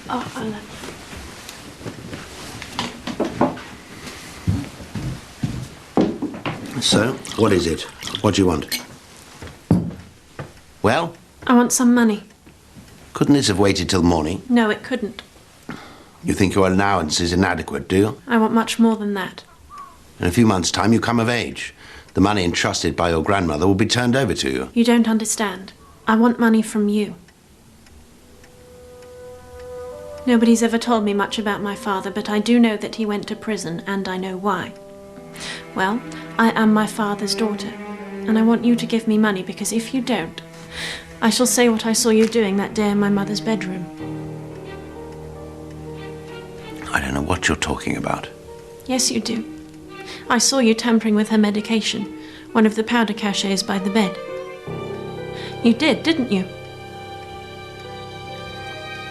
Oh, alone. So, what is it? What do you want? Well? I want some money. Couldn't this have waited till morning? No, it couldn't. You think your allowance is inadequate, do you? I want much more than that. In a few months' time, you come of age. The money entrusted by your grandmother will be turned over to you. You don't understand. I want money from you. Nobody's ever told me much about my father, but I do know that he went to prison, and I know why. Well, I am my father's daughter, and I want you to give me money, because if you don't, I shall say what I saw you doing that day in my mother's bedroom. I don't know what you're talking about. Yes, you do. I saw you tampering with her medication, one of the powder cachets by the bed. You did, didn't you?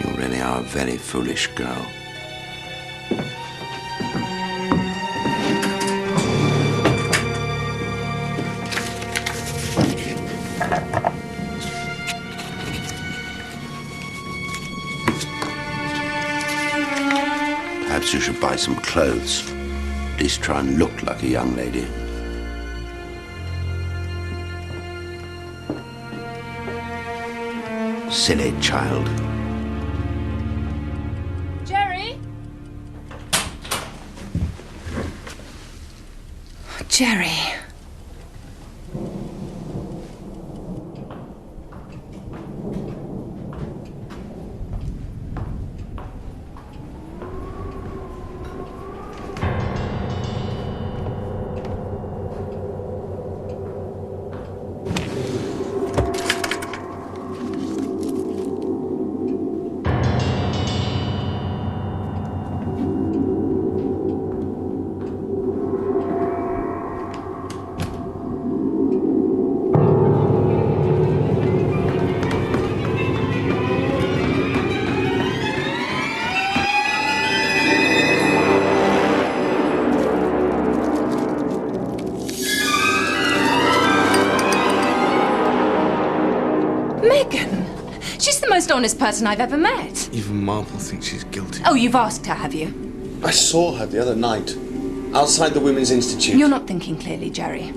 You really are a very foolish girl. Perhaps you should buy some clothes. At least try and look like a young lady. Silly child. Jerry? Jerry. Most honest person I've ever met. Even Marple thinks she's guilty. Oh, you've asked her, have you? I saw her the other night, outside the Women's Institute. You're not thinking clearly, Jerry.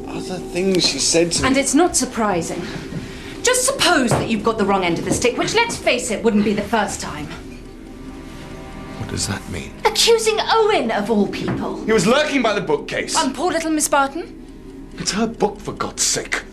Other things she said to me. And it's not surprising. Just suppose that you've got the wrong end of the stick, which, let's face it, wouldn't be the first time. What does that mean? Accusing Owen, of all people. He was lurking by the bookcase. And poor little Miss Barton? It's her book, for God's sake.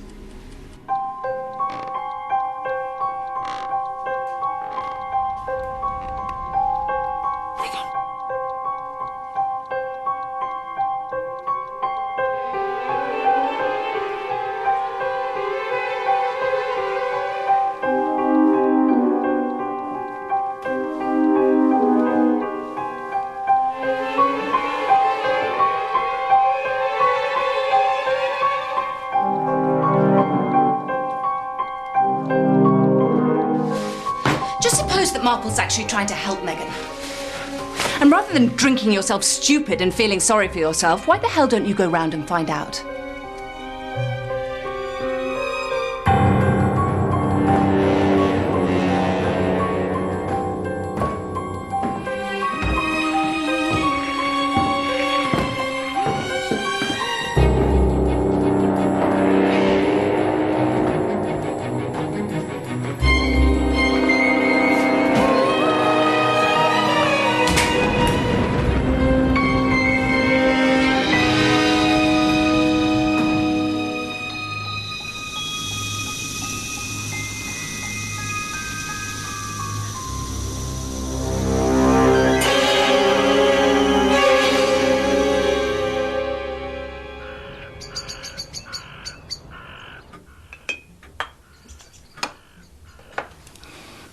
Marple's actually trying to help Megan. And rather than drinking yourself stupid and feeling sorry for yourself, why the hell don't you go round and find out?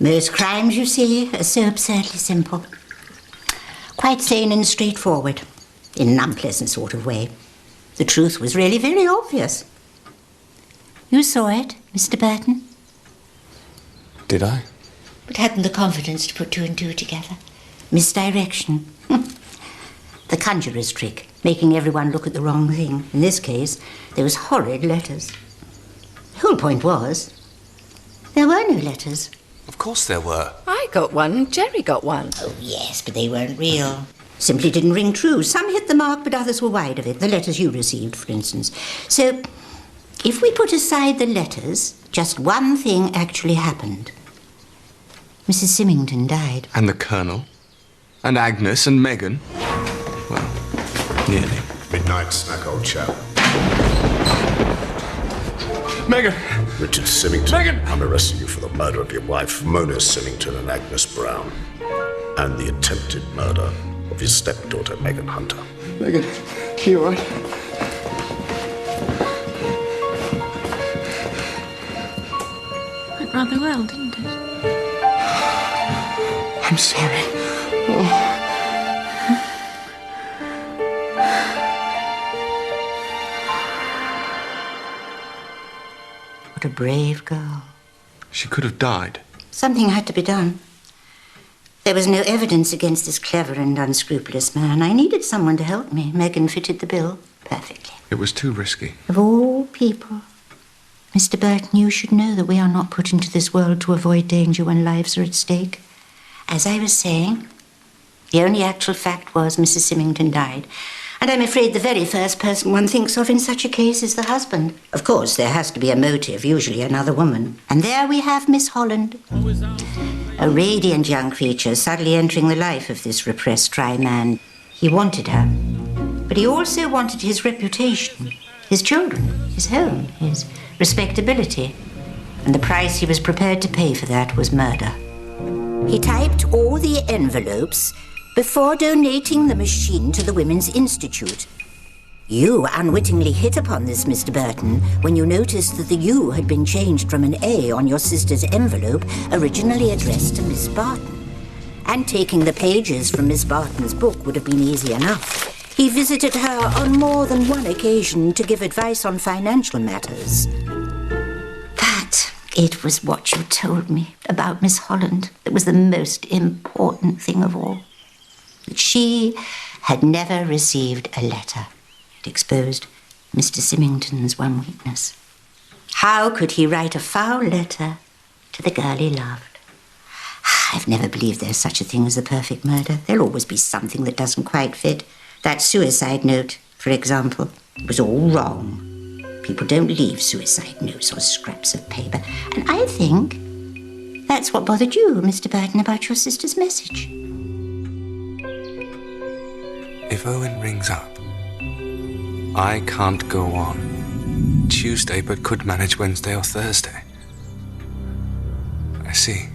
Most crimes, you see, are so absurdly simple. Quite sane and straightforward, in an unpleasant sort of way. The truth was really very obvious. You saw it, Mr. Burton? Did I? But hadn't the confidence to put two and two together. Misdirection. The conjurer's trick, making everyone look at the wrong thing. In this case, those horrid letters. The whole point was, there were no letters. Of course there were. I got one. Jerry got one. Oh, yes, but they weren't real. Simply didn't ring true. Some hit the mark, but others were wide of it. The letters you received, for instance. So, if we put aside the letters, just one thing actually happened. Mrs. Symmington died. And the Colonel. And Agnes and Megan. Well, nearly. Midnight snack, old chap. Megan! Richard Symmington. Megan! I'm arresting you for the murder of your wife, Mona Symmington, and Agnes Brown. And the attempted murder of his stepdaughter, Megan Hunter. Megan, you all right? Went rather well, didn't it? I'm sorry. Oh. What a brave girl. She could have died. Something had to be done. There was no evidence against this clever and unscrupulous man. I needed someone to help me. Megan fitted the bill perfectly. It was too risky. Of all people. Mr. Burton, you should know that we are not put into this world to avoid danger when lives are at stake. As I was saying, the only actual fact was Mrs. Symmington died. And I'm afraid the very first person one thinks of in such a case is the husband. Of course, there has to be a motive, usually another woman. And there we have Miss Holland. A radiant young creature suddenly entering the life of this repressed dry man. He wanted her, but he also wanted his reputation, his children, his home, his respectability. And the price he was prepared to pay for that was murder. He typed all the envelopes before donating the machine to the Women's Institute. You unwittingly hit upon this, Mr. Burton, when you noticed that the U had been changed from an A on your sister's envelope, originally addressed to Miss Barton. And taking the pages from Miss Barton's book would have been easy enough. He visited her on more than one occasion to give advice on financial matters. But it was what you told me about Miss Holland that was the most important thing of all. That she had never received a letter. It exposed Mr. Symmington's one weakness. How could he write a foul letter to the girl he loved? I've never believed there's such a thing as the perfect murder. There'll always be something that doesn't quite fit. That suicide note, for example, was all wrong. People don't leave suicide notes on scraps of paper. And I think that's what bothered you, Mr. Burton, about your sister's message. If Owen rings up, I can't go on Tuesday, but could manage Wednesday or Thursday. I see.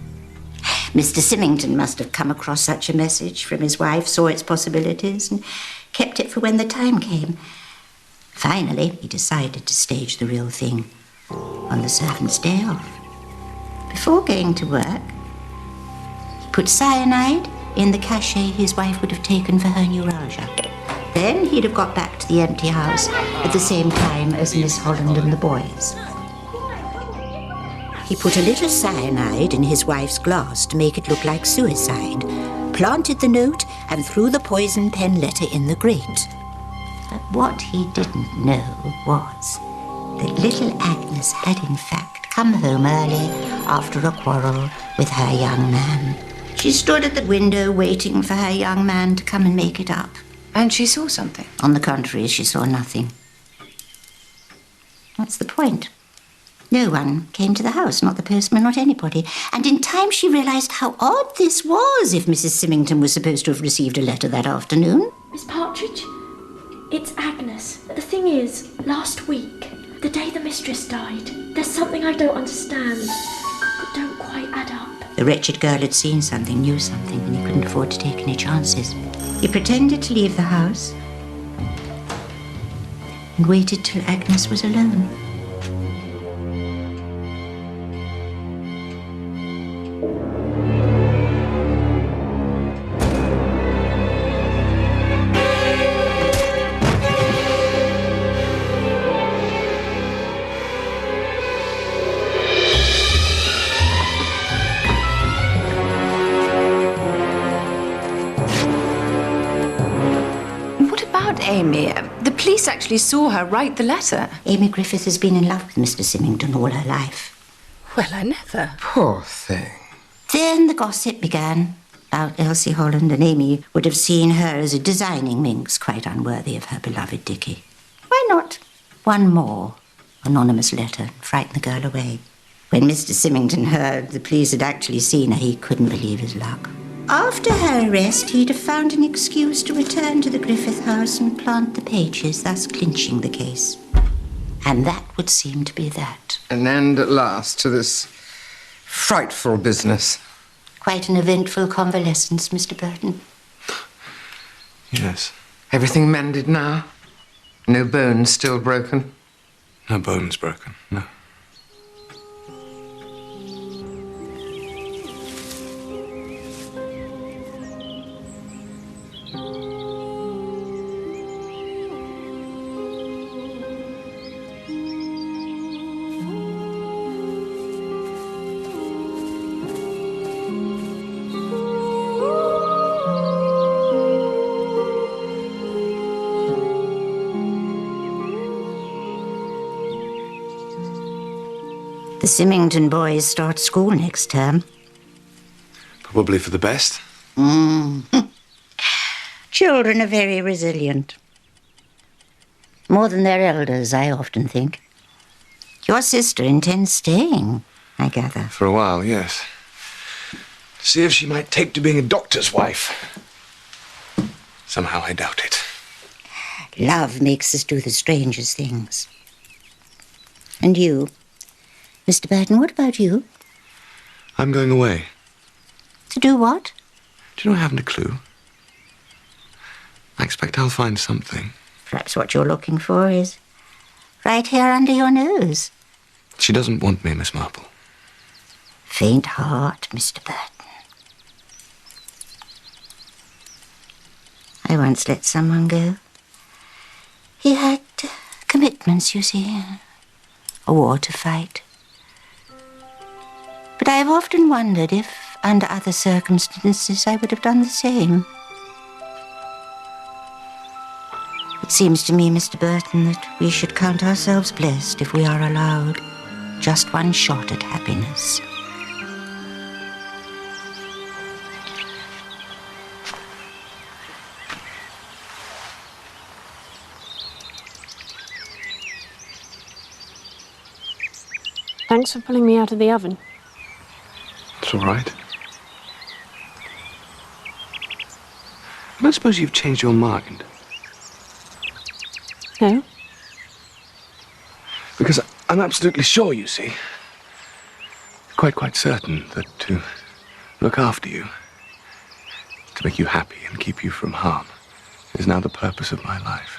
Mr. Symmington must have come across such a message from his wife, saw its possibilities, and kept it for when the time came. Finally, he decided to stage the real thing on the servant's day off. Before going to work, he put cyanide in the cachet his wife would have taken for her neuralgia. Then he'd have got back to the empty house at the same time as Miss Holland and the boys. He put a little cyanide in his wife's glass to make it look like suicide, planted the note, and threw the poison pen letter in the grate. But what he didn't know was that little Agnes had in fact come home early after a quarrel with her young man. She stood at the window waiting for her young man to come and make it up. And she saw something? On the contrary, she saw nothing. What's the point? No one came to the house, not the postman, not anybody. And in time she realised how odd this was if Mrs. Symmington was supposed to have received a letter that afternoon. Miss Partridge, it's Agnes. The thing is, last week, the day the mistress died, there's something I don't understand, that don't quite add up. The wretched girl had seen something, knew something, and he couldn't afford to take any chances. He pretended to leave the house and waited till Agnes was alone. Amy. The police actually saw her write the letter. Amy Griffith has been in love with Mr. Symmington all her life. Well, I never. Poor thing. Then the gossip began about Elsie Holland, and Amy would have seen her as a designing minx, quite unworthy of her beloved Dickie. Why not one more anonymous letter and frighten the girl away? When Mr. Symmington heard the police had actually seen her, he couldn't believe his luck. After her arrest, he'd have found an excuse to return to the Griffith house and plant the pages, thus clinching the case. And that would seem to be that. An end at last to this frightful business. Quite an eventful convalescence, Mr. Burton. Yes. Everything mended now? No bones still broken? No bones broken, no. The Symmington boys start school next term. Probably for the best. Children are very resilient. More than their elders, I often think. Your sister intends staying, I gather. For a while, yes. To see if she might take to being a doctor's wife. Somehow I doubt it. Love makes us do the strangest things. And you, Mr. Burton, what about you? I'm going away. To do what? Do you know I haven't a clue? I expect I'll find something. Perhaps what you're looking for is right here under your nose. She doesn't want me, Miss Marple. Faint heart, Mr. Burton. I once let someone go. He had commitments, you see. A war to fight. But I've often wondered if, under other circumstances, I would have done the same. It seems to me, Mr. Burton, that we should count ourselves blessed if we are allowed just one shot at happiness. Thanks for pulling me out of the oven. It's all right. I don't suppose you've changed your mind. No? Because I'm absolutely sure, you see. Quite certain that to look after you, to make you happy and keep you from harm, is now the purpose of my life.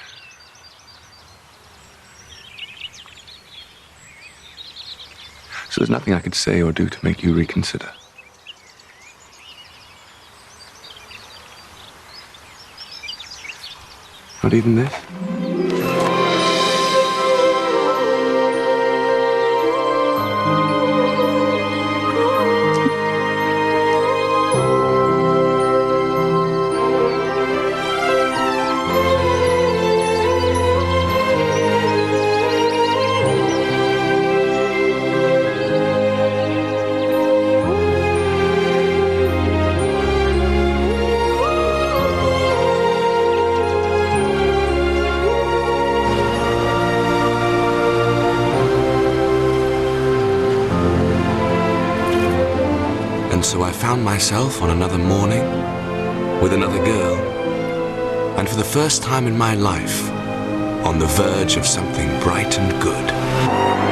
So there's nothing I could say or do to make you reconsider. Not even this? so I found myself on another morning with another girl, and for the first time in my life, on the verge of something bright and good.